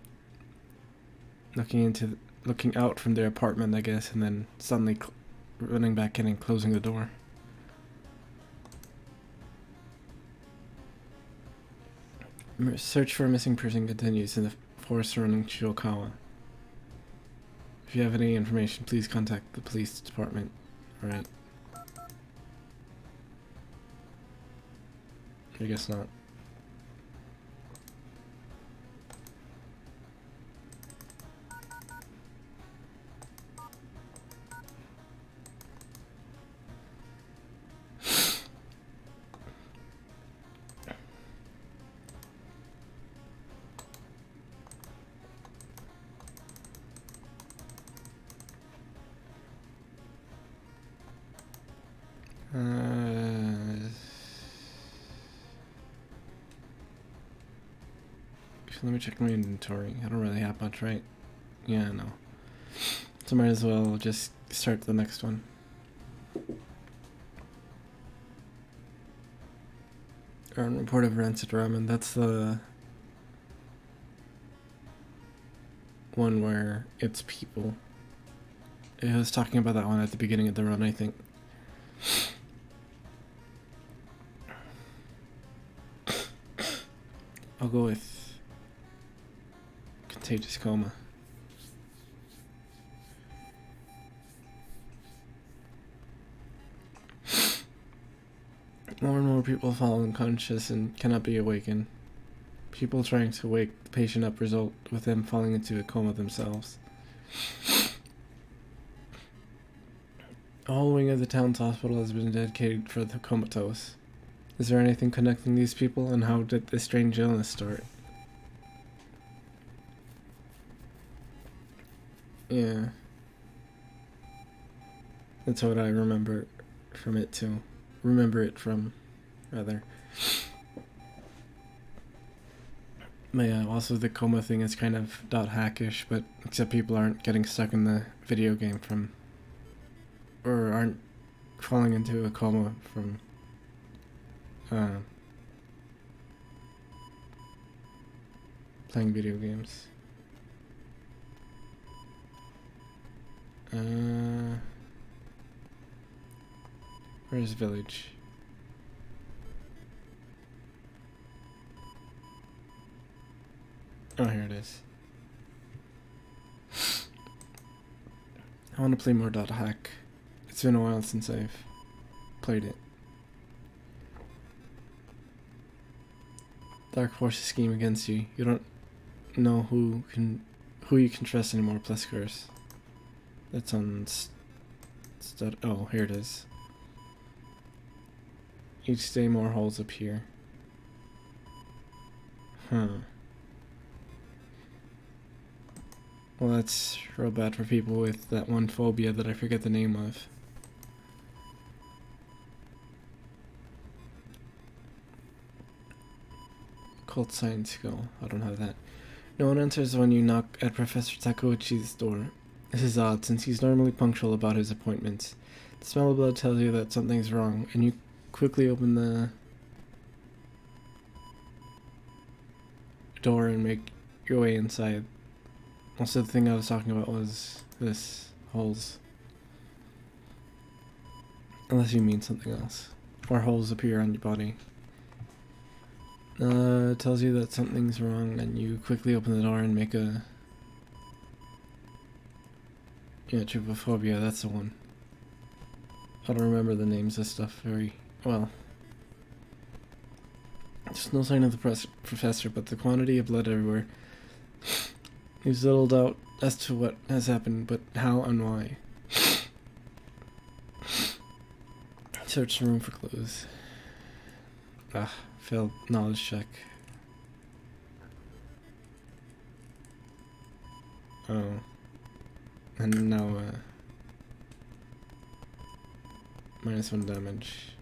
looking out from their apartment, I guess, and then suddenly running back in and closing the door. Search for a missing person continues in the forest surrounding Shiokawa. If you have any information, please contact the police department. Alright. I guess not. Let me check my inventory. I don't really have much, right? Yeah, no. So might as well just start the next one. Earn report of rancid ramen. That's the one where it's people. I was talking about that one at the beginning of the run, I think. I'll go with Contagious Coma. More and more people fall unconscious and cannot be awakened. People trying to wake the patient up result with them falling into a coma themselves. A whole wing of the town's hospital has been dedicated for the comatose. Is there anything connecting these people, and how did this strange illness start? Yeah. That's what I remember from it too. Remember it from, rather. But yeah, also the coma thing is kind of hackish, but except people aren't getting stuck in the video game or aren't falling into a coma from playing video games. Where's village? Oh, here it is. I want to play more .hack. It's been a while since I've played it. Dark forces scheme against you. You don't know who you can trust anymore. Plus curse. That's on oh, here it is. Each day more holes appear. Huh. Well, that's real bad for people with that one phobia that I forget the name of. Cult science skill. I don't have that. No one answers when you knock at Professor Takeuchi's door. This is odd, since he's normally punctual about his appointments. The smell of blood tells you that something's wrong, and you quickly open the door and make your way inside. Also, the thing I was talking about was this. Holes. Unless you mean something else. Or holes appear on your body. It tells you that something's wrong, and you quickly open the door and make a... Yeah, trypophobia, that's the one. I don't remember the names of stuff very well. There's no sign of the professor, but the quantity of blood everywhere leaves little doubt as to what has happened, but how and why. Search the room for clues. Failed knowledge check. Oh. And now, -1 damage.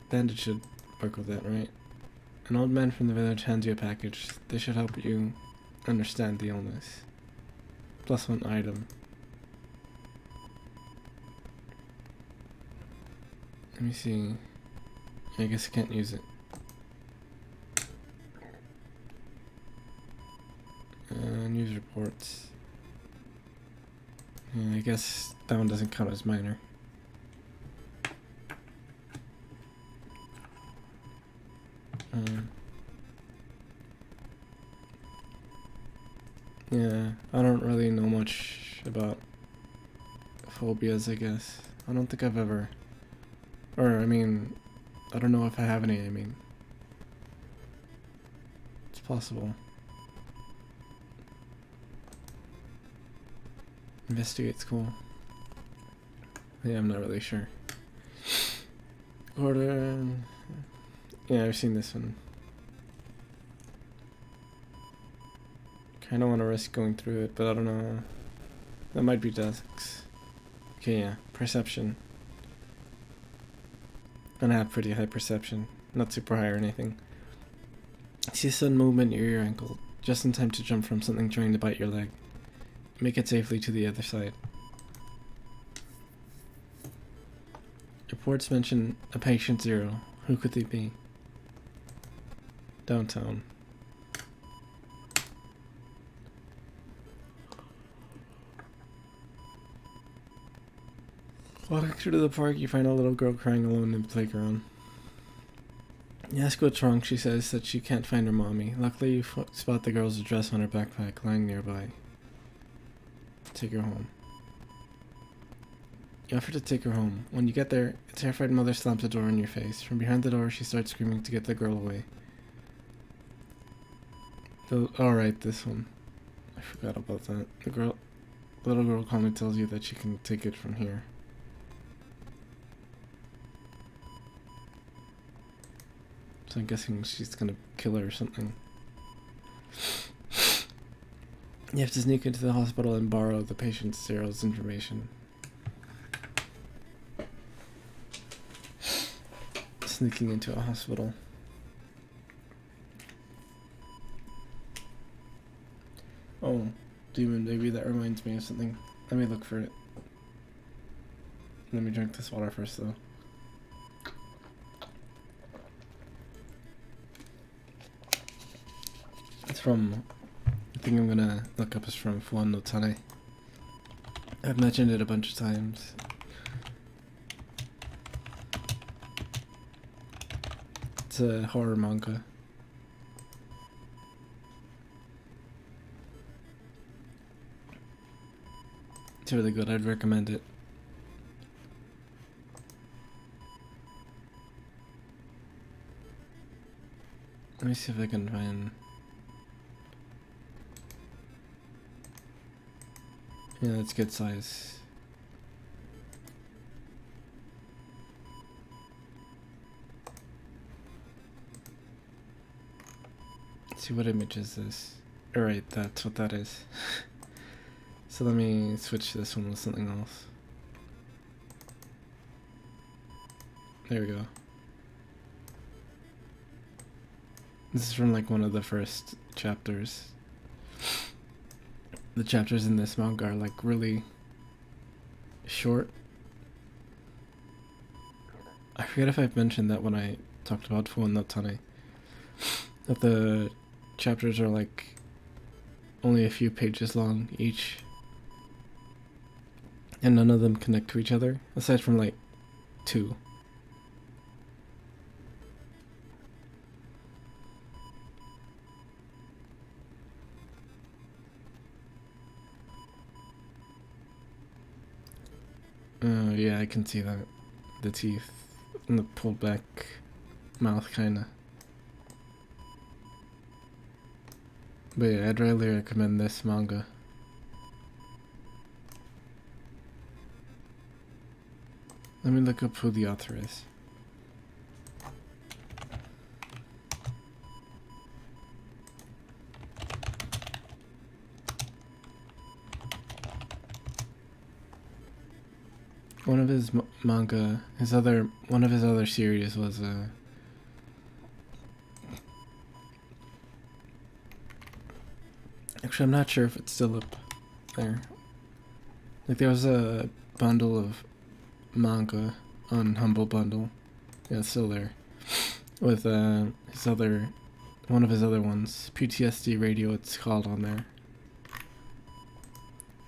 Bandage should work with that, right? An old man from the village hands you a package. This should help you understand the illness. +1 item. Let me see. I guess I can't use it. News reports. Yeah, I guess that one doesn't count as minor. Yeah, I don't really know much about phobias, I guess. I don't think I've ever... Or, I mean, I don't know if I have any, I mean. It's possible. Investigate's cool. Yeah, I'm not really sure. Order... Yeah, I've seen this one. Kinda wanna risk going through it, but I don't know. That might be desks. Okay, yeah. Perception. And I have pretty high perception. Not super high or anything. See a sudden movement near your ankle, just in time to jump from something trying to bite your leg. Make it safely to the other side. Reports mention a patient 0. Who could they be? Downtown. Walking through to the park, you find a little girl crying alone in the playground. You ask what's wrong. She says that she can't find her mommy. Luckily, you spot the girl's address on her backpack lying nearby. Take her home. You offer to take her home. When you get there, a terrified mother slams the door in your face. From behind the door, she starts screaming to get the girl away. Alright, this one. I forgot about that. The little girl calmly tells you that she can take it from here. So I'm guessing she's gonna kill her or something. You have to sneak into the hospital and borrow the patient's Cyril's information. Sneaking into a hospital. Oh, demon baby, that reminds me of something. Let me look for it. Let me drink this water first, though. It's from... I think I'm gonna look up is from Fuon no Tane. I've mentioned it a bunch of times. It's a horror manga. It's really good. I'd recommend it. Let me see if I can find... Yeah, that's good size. Let's see what image is this. Alright, that's what that is. So let me switch this one with something else. There we go. This is from like one of the first chapters. The chapters in this manga are like really short. I forget if I've mentioned that when I talked about Fuon no Tane. That the chapters are like only a few pages long each. And none of them connect to each other, aside from like 2. Yeah, I can see that. The teeth and the pulled back mouth, kinda. But yeah, I'd really recommend this manga. Let me look up who the author is. One of his manga, one of his other series was actually, I'm not sure if it's still up there. Like there was a bundle of manga on Humble Bundle. Yeah, it's still there. With one of his other ones, PTSD Radio. It's called on there.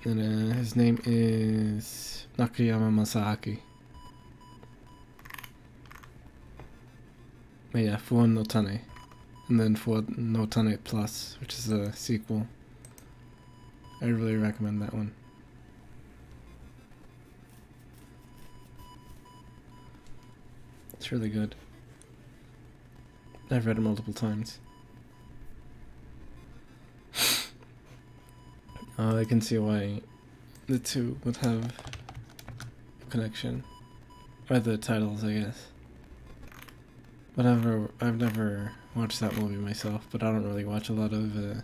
And his name is Nakayama Masaaki. But yeah, Fuon no Tane. And then Fuon no Tane Plus, which is a sequel. I really recommend that one. It's really good. I've read it multiple times. I can see why the two would have a connection. Or the titles, I guess. But I've never watched that movie myself, but I don't really watch a lot of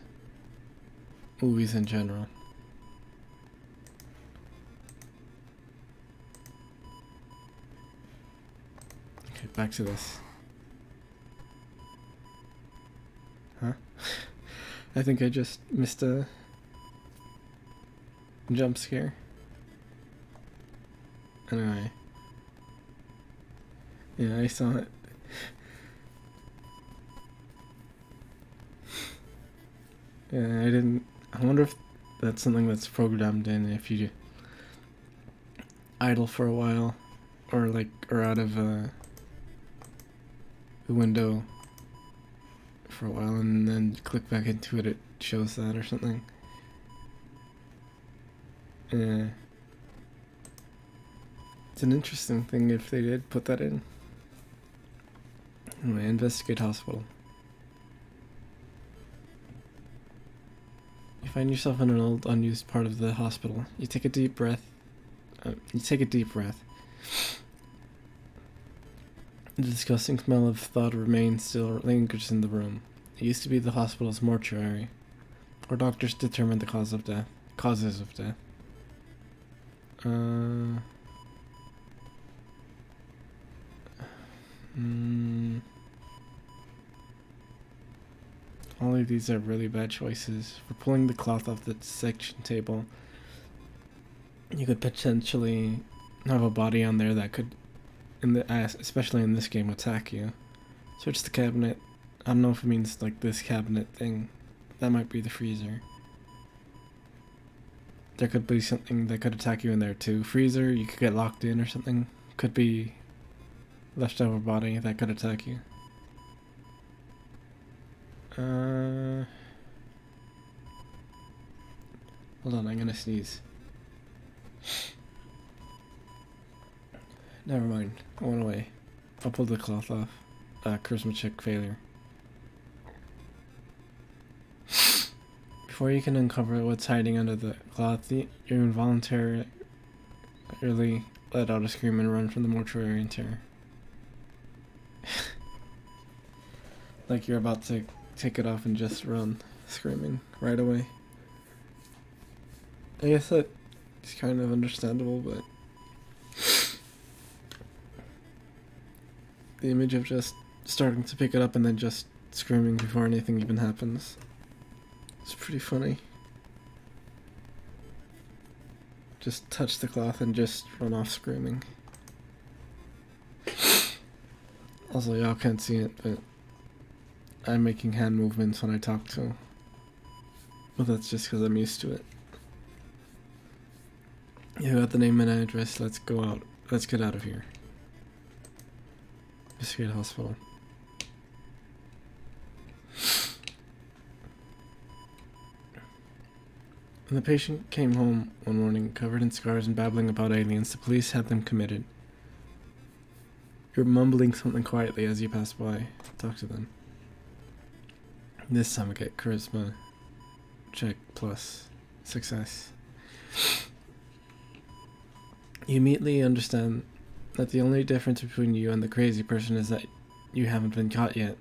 movies in general. Okay, back to this. Huh? I think I just missed a jump scare. Anyway. Yeah, I saw it. Yeah, I wonder if that's something that's programmed in if you idle for a while, or out of the window for a while and then click back into it, it shows that or something. Yeah. It's an interesting thing if they did put that in. Anyway, investigate hospital. You find yourself in an old, unused part of the hospital. You take a deep breath. The disgusting smell of thawed remains still lingers in the room. It used to be the hospital's mortuary, where doctors determined the causes of death. All of these are really bad choices. For pulling the cloth off the section table, you could potentially have a body on there that could, in the especially in this game, attack you. Search the cabinet. I don't know if it means like this cabinet thing. That might be the freezer. There could be something that could attack you in there too. Freezer, you could get locked in or something. Could be leftover body that could attack you. Hold on, I'm gonna sneeze. Never mind, I went away. I'll pull the cloth off. Charisma check failure. Before you can uncover what's hiding under the cloth, you involuntarily let out a scream and run from the mortuary in terror. Like you're about to take it off and just run, screaming right away. I guess that is kind of understandable, but the image of just starting to pick it up and then just screaming before anything even happens, it's pretty funny. Just touch the cloth and just run off screaming. Also, y'all can't see it, but I'm making hand movements when I talk to. But that's just because I'm used to it. You got the name and address, let's go out. Let's get out of here. Investigate hospital. When the patient came home one morning covered in scars and babbling about aliens, the police had them committed. You're mumbling something quietly as you pass by. Talk to them. This time I get charisma check plus success. You immediately understand that the only difference between you and the crazy person is that you haven't been caught yet.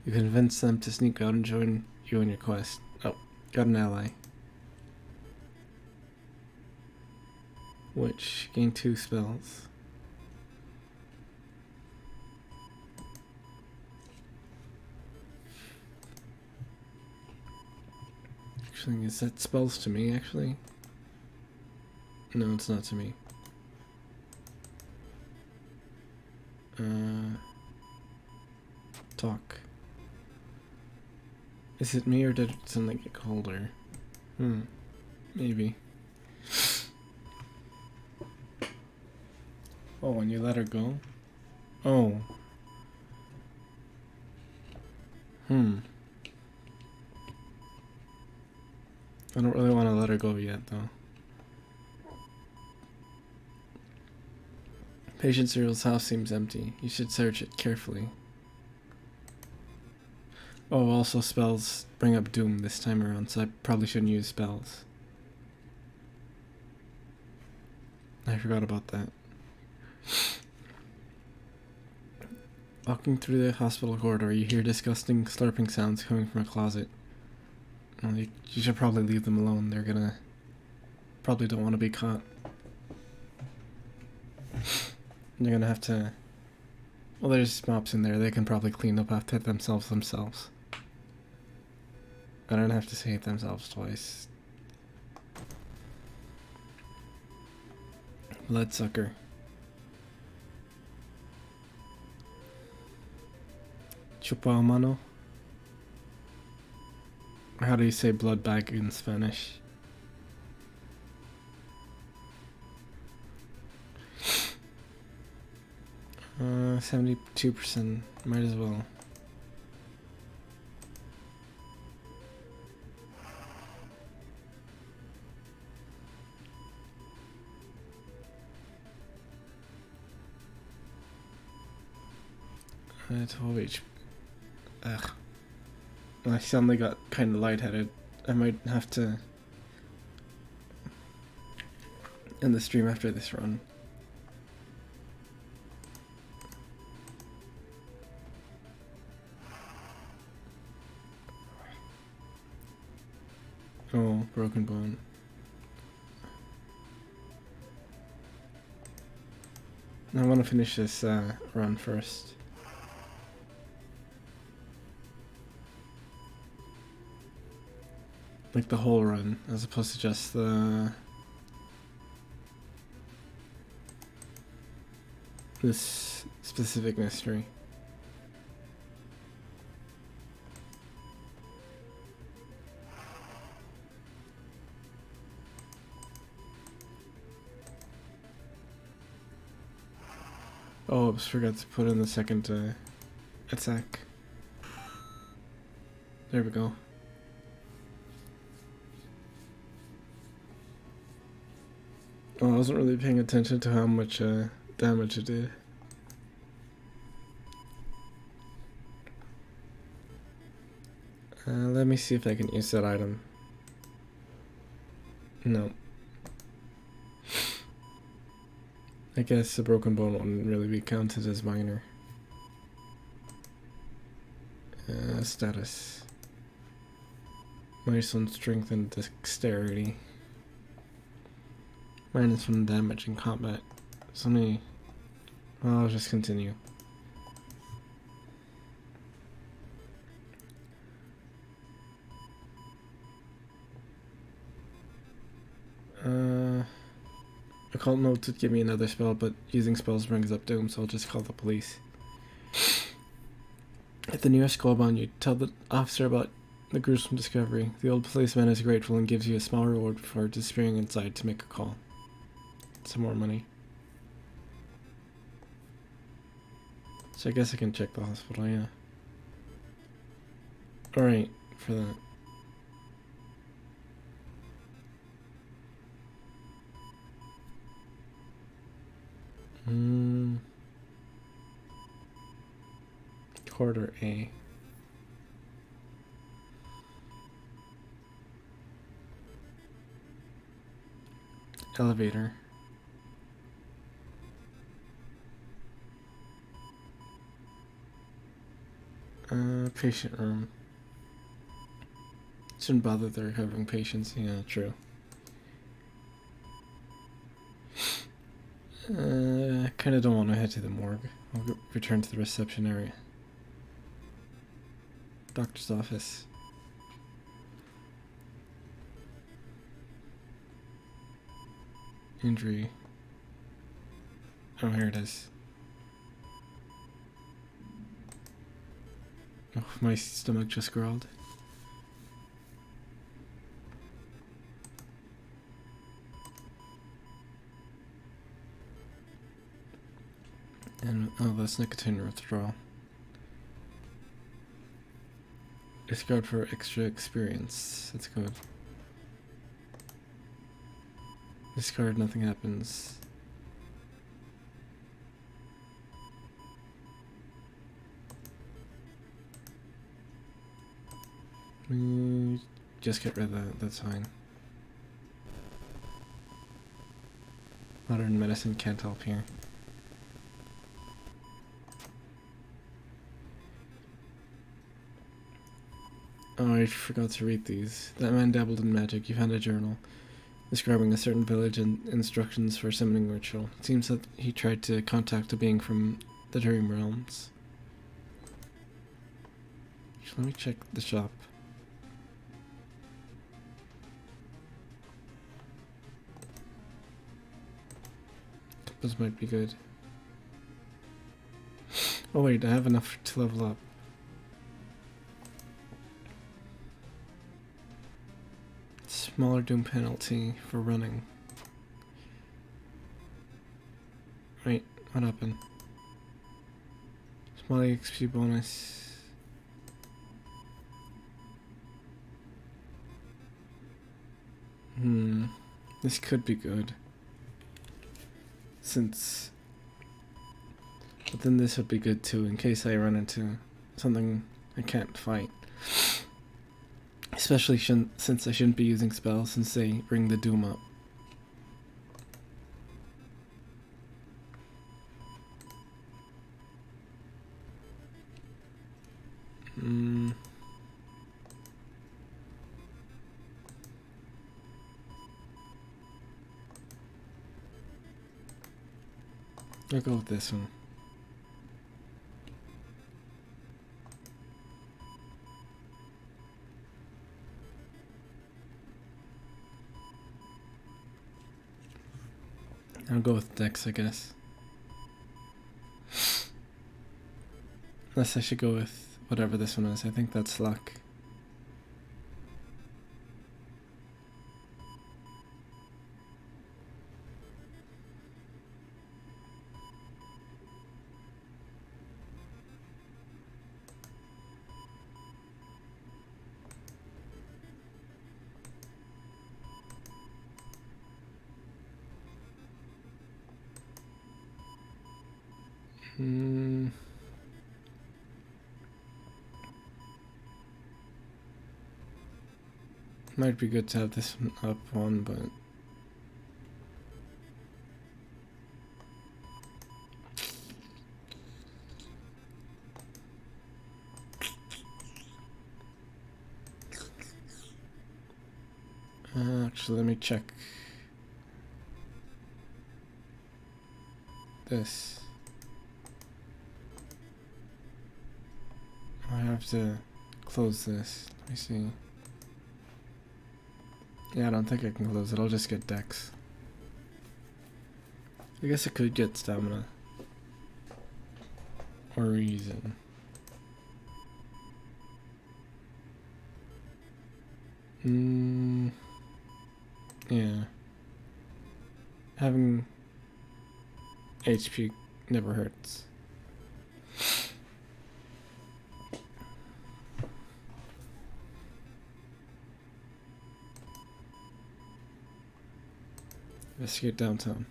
You convince them to sneak out and join you in your quest. Oh, got an ally. Which gain 2 spells. Actually, is that spells to me, actually? No, it's not to me. Talk. Is it me or did something get colder? Maybe. Oh, when you let her go? Oh. I don't really want to let her go yet, though. Patient Cyril's house seems empty. You should search it carefully. Oh, also spells bring up doom this time around, so I probably shouldn't use spells. I forgot about that. Walking through the hospital corridor, you hear disgusting slurping sounds coming from a closet. Well, you should probably leave them alone. They're gonna probably don't want to be caught. You're gonna have to. Well, there's mops in there. They can probably clean up after themselves. I don't have to say it themselves twice. Bloodsucker. Chupa mano. How do you say blood bag in Spanish? 72%. Might as well. It's 12 HP. Ugh. I suddenly got kind of lightheaded. I might have to end the stream after this run. Oh, broken bone. I want to finish this run first. Like the whole run, as opposed to just the this specific mystery. Oh, I just forgot to put in the second attack. There we go. Oh, I wasn't really paying attention to how much damage it did. Let me see if I can use that item. No. I guess the broken bone wouldn't really be counted as minor. Status. Minus 1 strength and dexterity. Minus 1 damage in combat. So many. Well, I'll just continue. Occult notes would give me another spell, but using spells brings up doom, so I'll just call the police. At the nearest Goldbond, you tell the officer about the gruesome discovery. The old policeman is grateful and gives you a small reward for disappearing inside to make a call. Some more money. So I guess I can check the hospital, yeah. Alright, for that. Corridor A. Elevator. Patient room. Shouldn't bother the recovering patients. Yeah, true. I kinda don't want to head to the morgue. I'll return to the reception area. Doctor's office. Injury. Oh, here it is. Oh, my stomach just growled. And, oh, that's nicotine withdrawal. Discard for extra experience. That's good. Discard, nothing happens. Just get rid of that, that's fine. Modern medicine can't help here. Oh, I forgot to read these. That man dabbled in magic. You found a journal describing a certain village and instructions for a summoning ritual. It seems that he tried to contact a being from the dream realms. Let me check the shop. Those might be good. Oh wait, I have enough to level up. Smaller doom penalty for running. Wait, what happened? Small XP bonus. This could be good. But then this would be good too, in case I run into something I can't fight. Especially since I shouldn't be using spells, since they bring the doom up. I'll go with this one. I'll go with Dex, I guess. Unless I should go with whatever this one is. I think that's luck. Might be good to have this one up one, but actually let me check this. I have to close this. Let me see. Yeah, I don't think I can close it. I'll just get Dex. I guess I could get stamina. Or reason. Yeah. Having HP never hurts. Investigate downtown.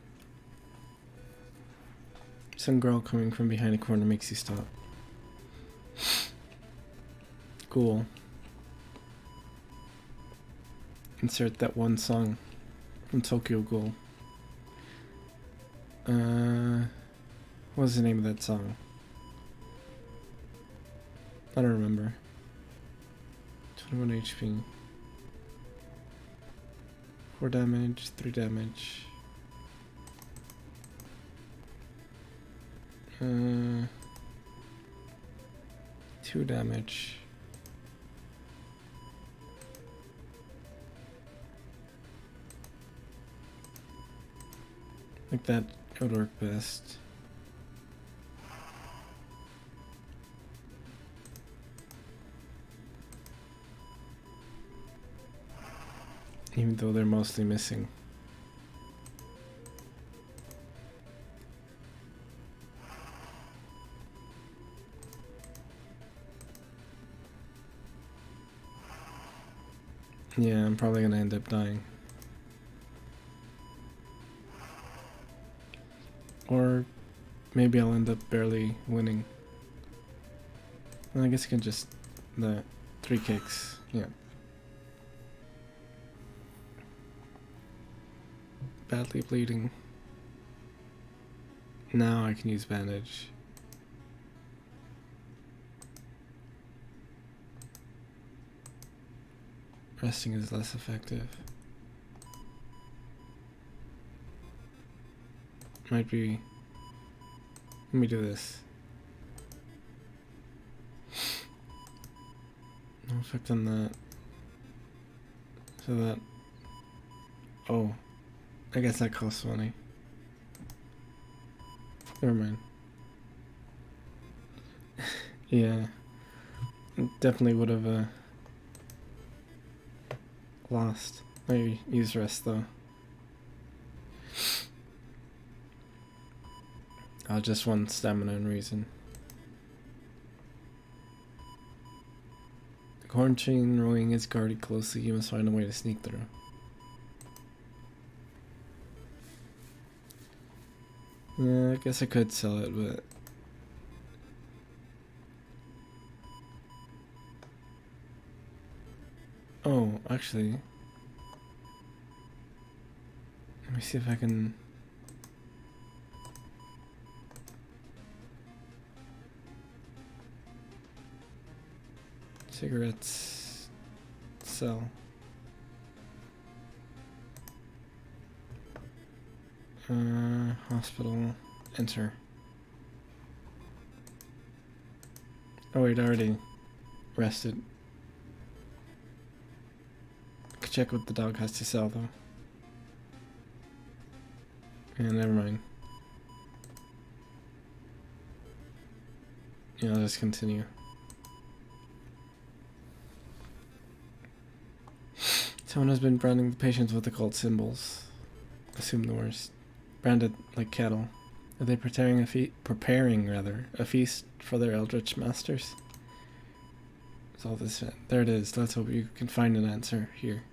Some girl coming from behind a corner makes you stop. Cool. Insert that one song from Tokyo Ghoul. What's the name of that song? I don't remember. 21 HP. 4 damage, 3 damage. 2 damage. I think that would work best. Even though they're mostly missing. Yeah, I'm probably gonna end up dying. Or maybe I'll end up barely winning. Well, I guess I can just the 3 kicks. Yeah. Badly bleeding. Now I can use bandage. Resting is less effective. Might be. Let me do this. No effect on that. So that. Oh. I guess that costs money. Never mind. Yeah. Definitely would have lost. I use rest though. Just one stamina and reason. The corn chain rowing is guarded closely. You must find a way to sneak through. Yeah, I guess I could sell it, but oh, actually, let me see if I can. Cigarettes sell. Hospital, enter. Oh wait, I already rested. Could check what the dog has to sell though. Yeah, never mind. Yeah, I'll just continue. Someone has been branding the patients with occult symbols. Assume the worst. Branded like cattle. Are they preparing a feast for their eldritch masters? It's all this. There it is. Let's hope you can find an answer here.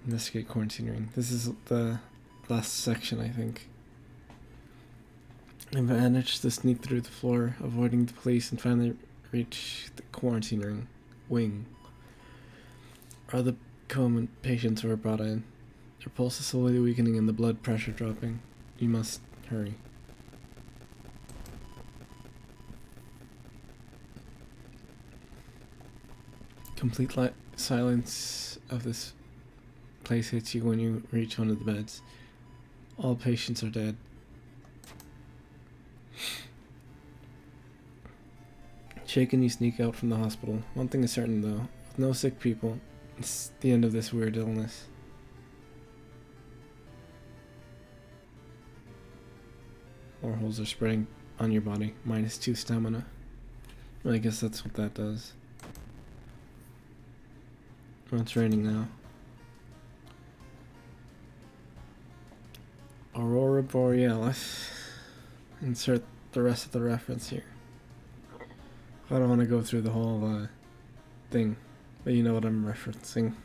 Investigate quarantine ring. This is the last section, I think. I managed to sneak through the floor, avoiding the police, and finally reach the quarantine ring wing. Other coma patients were brought in. Their pulse is slowly weakening and the blood pressure dropping. You must hurry. Complete silence of this place hits you when you reach one of the beds. All patients are dead. Shaken, you sneak out from the hospital. One thing is certain though, with no sick people, it's the end of this weird illness. More holes are spreading on your body. -2 stamina. Well, I guess that's what that does. Well, it's raining now. Aurora Borealis. Insert the rest of the reference here. I don't want to go through the whole thing, but you know what I'm referencing.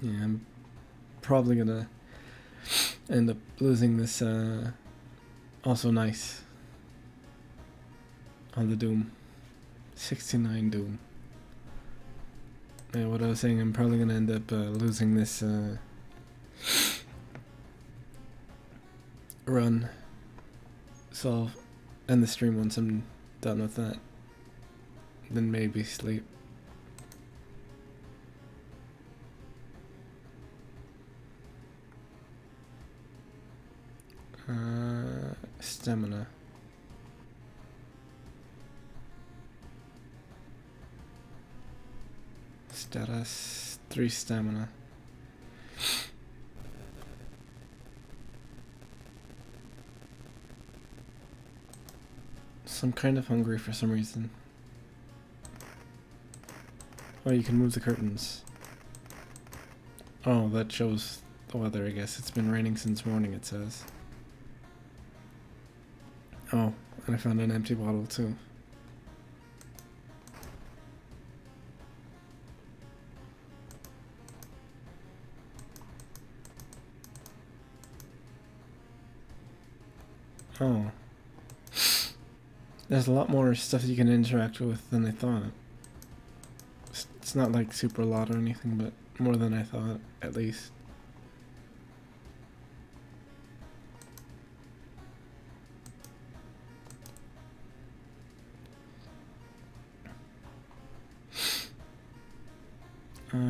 Yeah, I'm probably gonna end up losing this also nice on the Doom. 69 Doom. Yeah, what I was saying, I'm probably gonna end up losing this run. So I'll end the stream once I'm done with that. Then maybe sleep. Stamina. Status 3 stamina. So I'm kind of hungry for some reason. Oh, you can move the curtains. Oh, that shows the weather, I guess. It's been raining since morning, it says. Oh, and I found an empty bottle too. Oh. There's a lot more stuff you can interact with than I thought. It's not like super a lot or anything, but more than I thought, at least.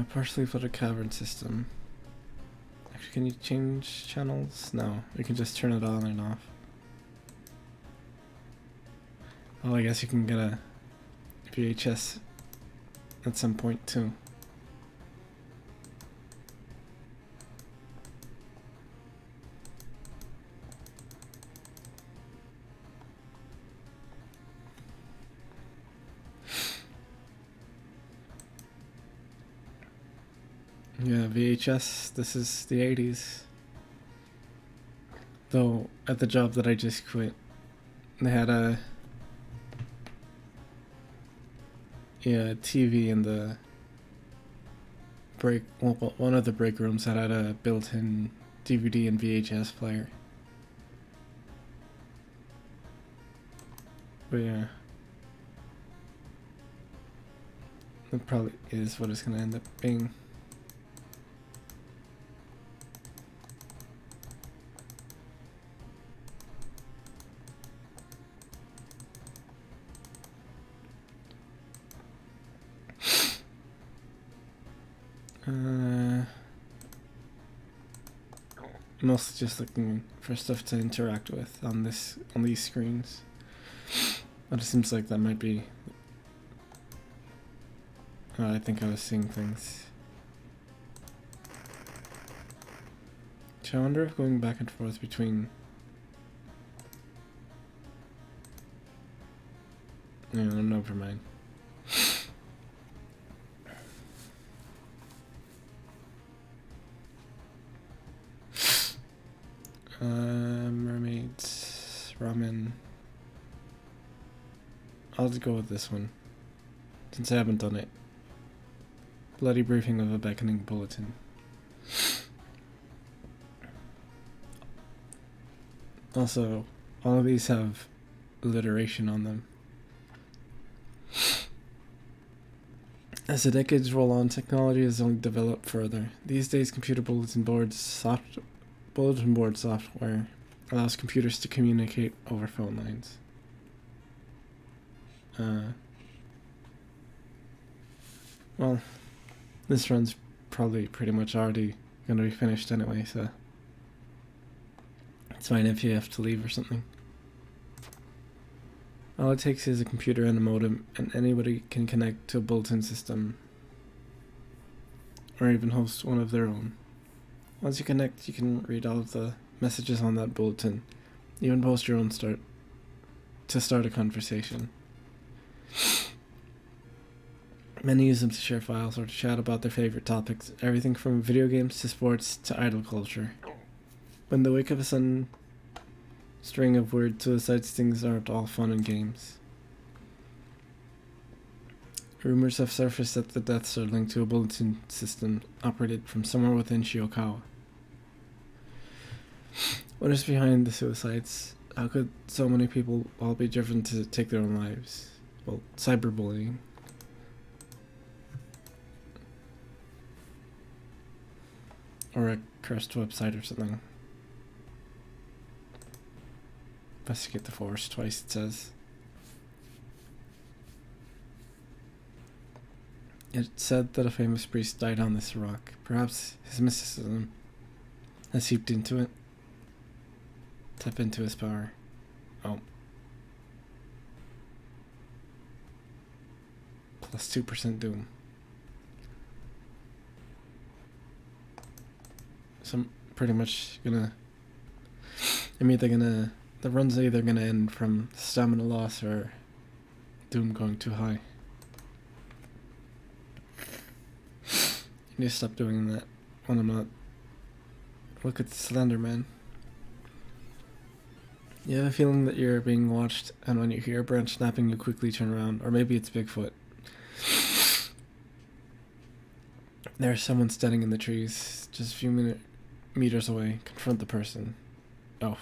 Partially flooded cavern system. Actually, can you change channels? No, you can just turn it on and off. Oh, I guess you can get a VHS at some point too. Yeah, VHS, this is the 80s. Though, at the job that I just quit, they had a TV in the break, well, one of the break rooms that had a built-in DVD and VHS player. But yeah. That probably is what it's gonna end up being. mostly just looking for stuff to interact with on these screens. But it seems like that might be. I think I was seeing things. So I wonder if going back and forth between. No, never mind. Mermaids, ramen. I'll just go with this one, since I haven't done it. Bloody briefing of a beckoning bulletin. Also, all of these have alliteration on them. As the decades roll on, technology has only developed further. These days, computer bulletin board software allows computers to communicate over phone lines. Well, this run's probably pretty much already going to be finished anyway, so it's fine if you have to leave or something. All it takes is a computer and a modem, and anybody can connect to a bulletin system, or even host one of their own. Once you connect, you can read all of the messages on that bulletin, even post your own to start a conversation. Many use them to share files or to chat about their favorite topics, everything from video games to sports to idol culture. When the wake of a sudden string of weird suicide stings aren't all fun and games. Rumors have surfaced that the deaths are linked to a bulletin system operated from somewhere within Shiokawa. What is behind the suicides? How could so many people all be driven to take their own lives? Well, cyberbullying. Or a cursed website or something. Investigate the forest twice, it says. It said that a famous priest died on this rock. Perhaps his mysticism has seeped into it. Tap into his power. Oh. Plus 2% doom. So I'm pretty much gonna... The run's either gonna end from stamina loss or doom going too high. You need to stop doing that when I'm not. Look at the Slender Man. You have a feeling that you're being watched, and when you hear a branch snapping, you quickly turn around, or maybe it's Bigfoot. There's someone standing in the trees, just a few meters away. Confront the person. Oh.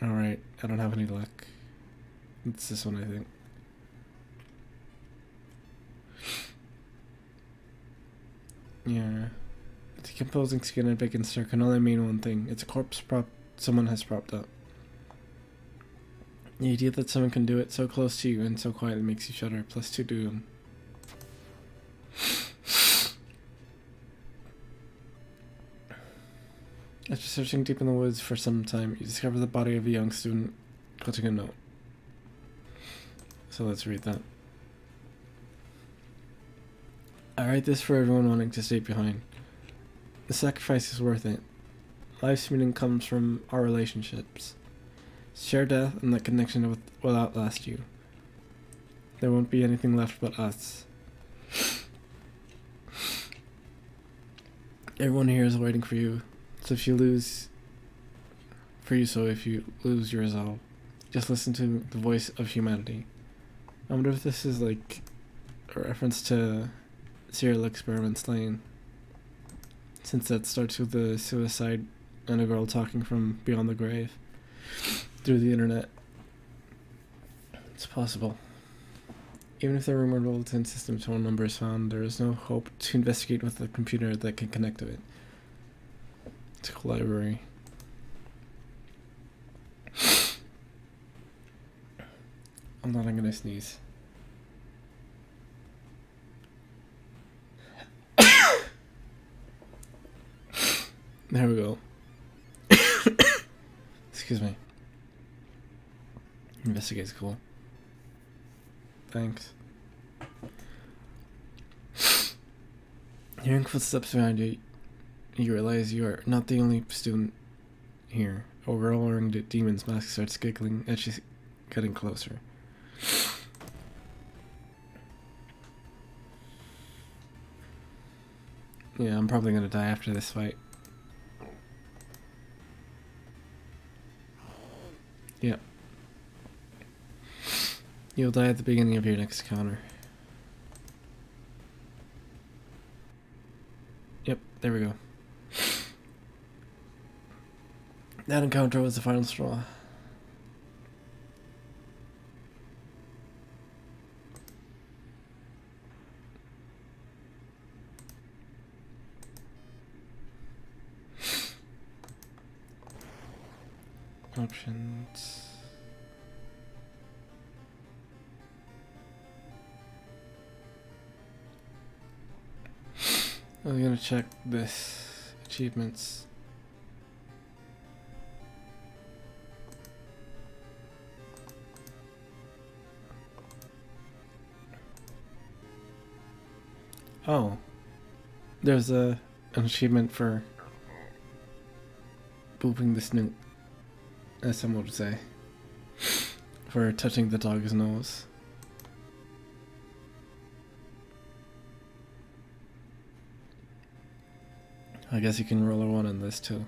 Alright, I don't have any luck. It's this one, I think. Yeah. Decomposing skin and bacon stir can only mean one thing. It's a corpse someone has propped up. The idea that someone can do it so close to you and so quietly makes you shudder. Plus 2 doom. After searching deep in the woods for some time, you discover the body of a young student clutching a note. So let's read that. I write this for everyone wanting to stay behind. The sacrifice is worth it. Life's meaning comes from our relationships. Share death and that connection will outlast you. There won't be anything left but us. Everyone here is waiting for you. So if you lose your resolve, just listen to the voice of humanity. I wonder if this is like a reference to Serial Experiments Lane, since that starts with the suicide and a girl talking from beyond the grave through the internet. It's possible. Even if the rumored bulletin system's phone number is found, there is no hope to investigate with a computer that can connect to it. It's a library. I'm gonna sneeze. There we go. Excuse me. Investigate's cool. Thanks. Hearing footsteps behind you, you realize you are not the only student here. A girl wearing the demon's mask starts giggling as she's getting closer. Yeah, I'm probably gonna die after this fight. Yep. You'll die at the beginning of your next encounter. Yep, there we go. That encounter was the final straw. Options. I'm gonna check this achievements. Oh, there's an achievement for booping the snoot, as someone would say, for touching the dog's nose. I guess you can roll a 1 on this too.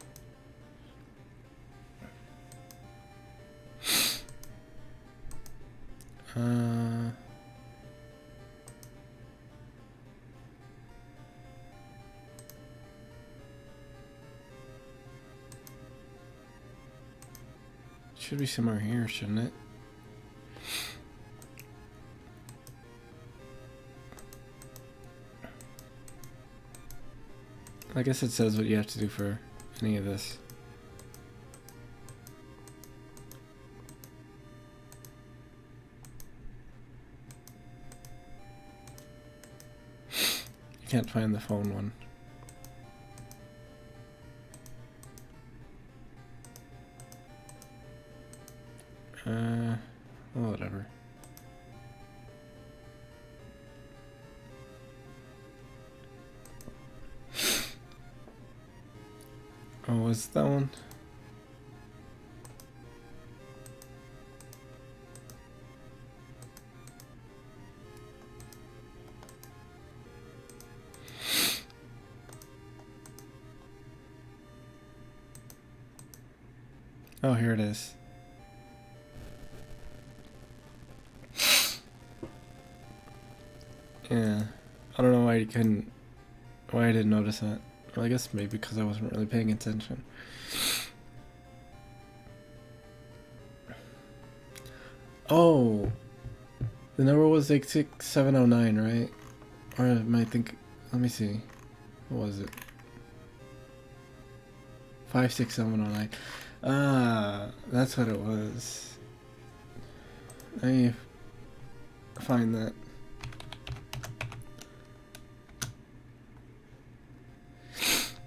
Should be somewhere here, shouldn't it? I guess it says what you have to do for any of this. You can't find the phone one. Well, whatever. Oh, was that one? Oh, here it is. Yeah, I don't know why you couldn't, why I didn't notice that. Well, I guess maybe because I wasn't really paying attention. Oh, the number was like 6709, right? Or am I think? Let me see. What was it? 56709. Ah, that's what it was. Let me find that.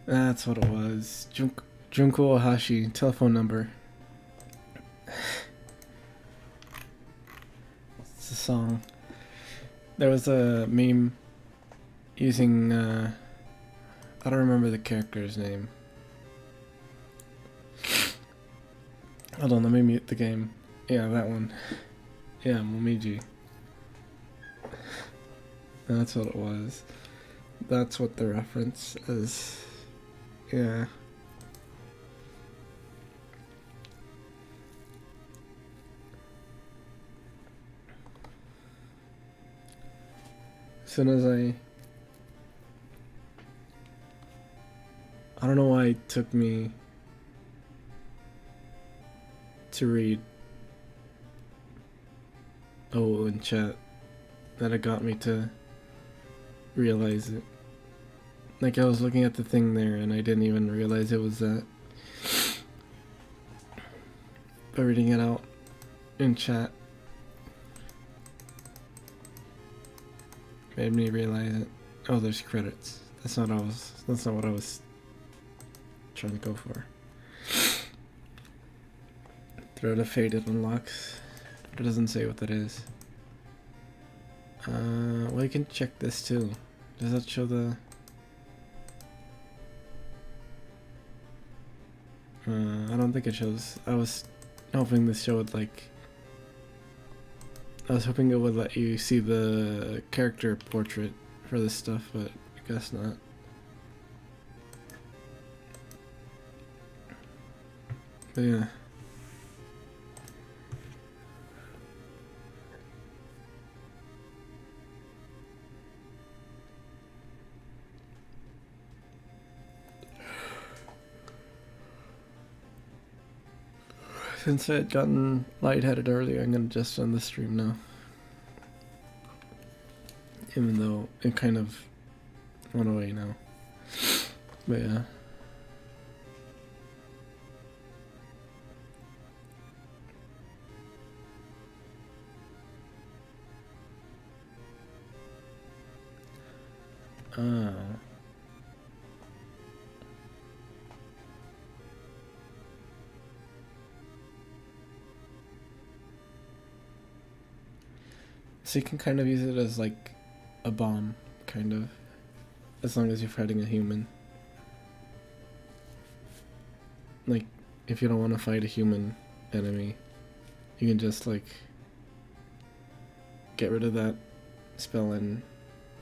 That's what it was. Junko Ohashi, telephone number. It's a song. There was a meme using, I don't remember the character's name. Hold on, let me mute the game. Yeah, that one. Yeah, Momiji. That's what it was. That's what the reference is. Yeah. As soon as I don't know why it took me to read in chat that it got me to realize it. Like, I was looking at the thing there and I didn't even realize it was that. But reading it out in chat made me realize it. Oh, there's credits. That's not what I was trying to go for. Throat of Fate it unlocks, but it doesn't say what that is. Well, you can check this too. Does that show the... I don't think it shows. I was hoping this showed like... I was hoping it would let you see the character portrait for this stuff, but I guess not. But yeah. Since I had gotten lightheaded earlier, I'm gonna just end the stream now. Even though it kind of went away now. But yeah. So you can kind of use it as like a bomb, kind of, as long as you're fighting a human. Like, if you don't want to fight a human enemy, you can just like get rid of that spell and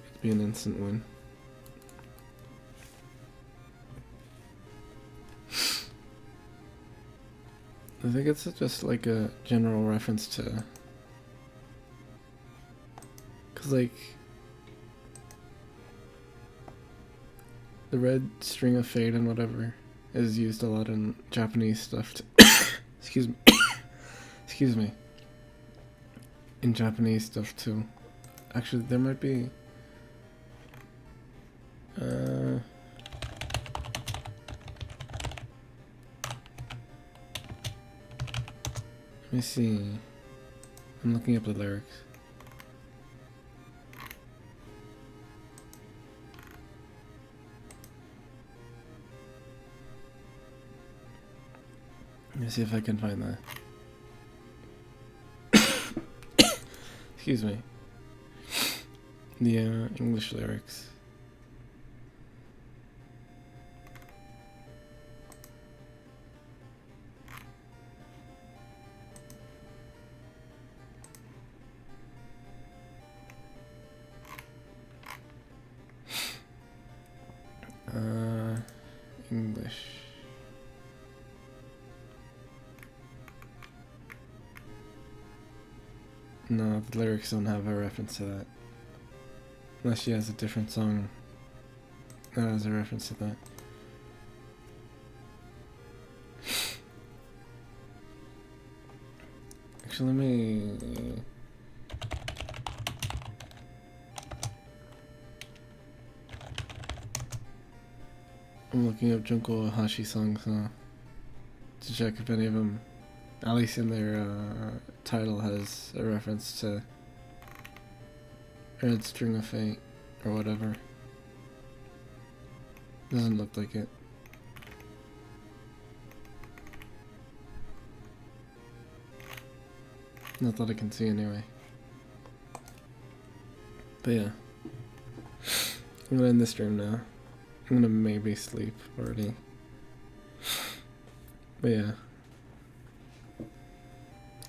it'd be an instant win. I think it's just like a general reference to, cause like the red string of fate and whatever is used a lot in Japanese stuff. Excuse me. Excuse me. In Japanese stuff too. Actually, there might be. Let me see. I'm looking up the lyrics. Let me see if I can find that. Excuse me. The English lyrics. English. No, the lyrics don't have a reference to that. Unless she has a different song that has a reference to that. Actually, let me... I'm looking up Junko Hashi songs now to check if any of them, at least in their title, has a reference to Red String of Fate or whatever. Doesn't look like it. Not that I can see anyway. But yeah. I'm gonna end the stream now. I'm gonna maybe sleep already. But yeah.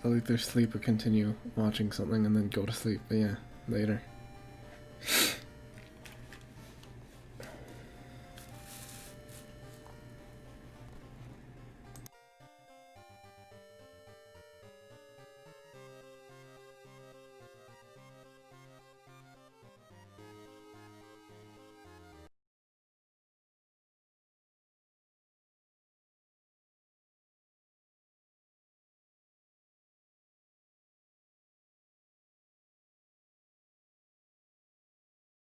I'll either sleep or continue watching something and then go to sleep. But yeah, later.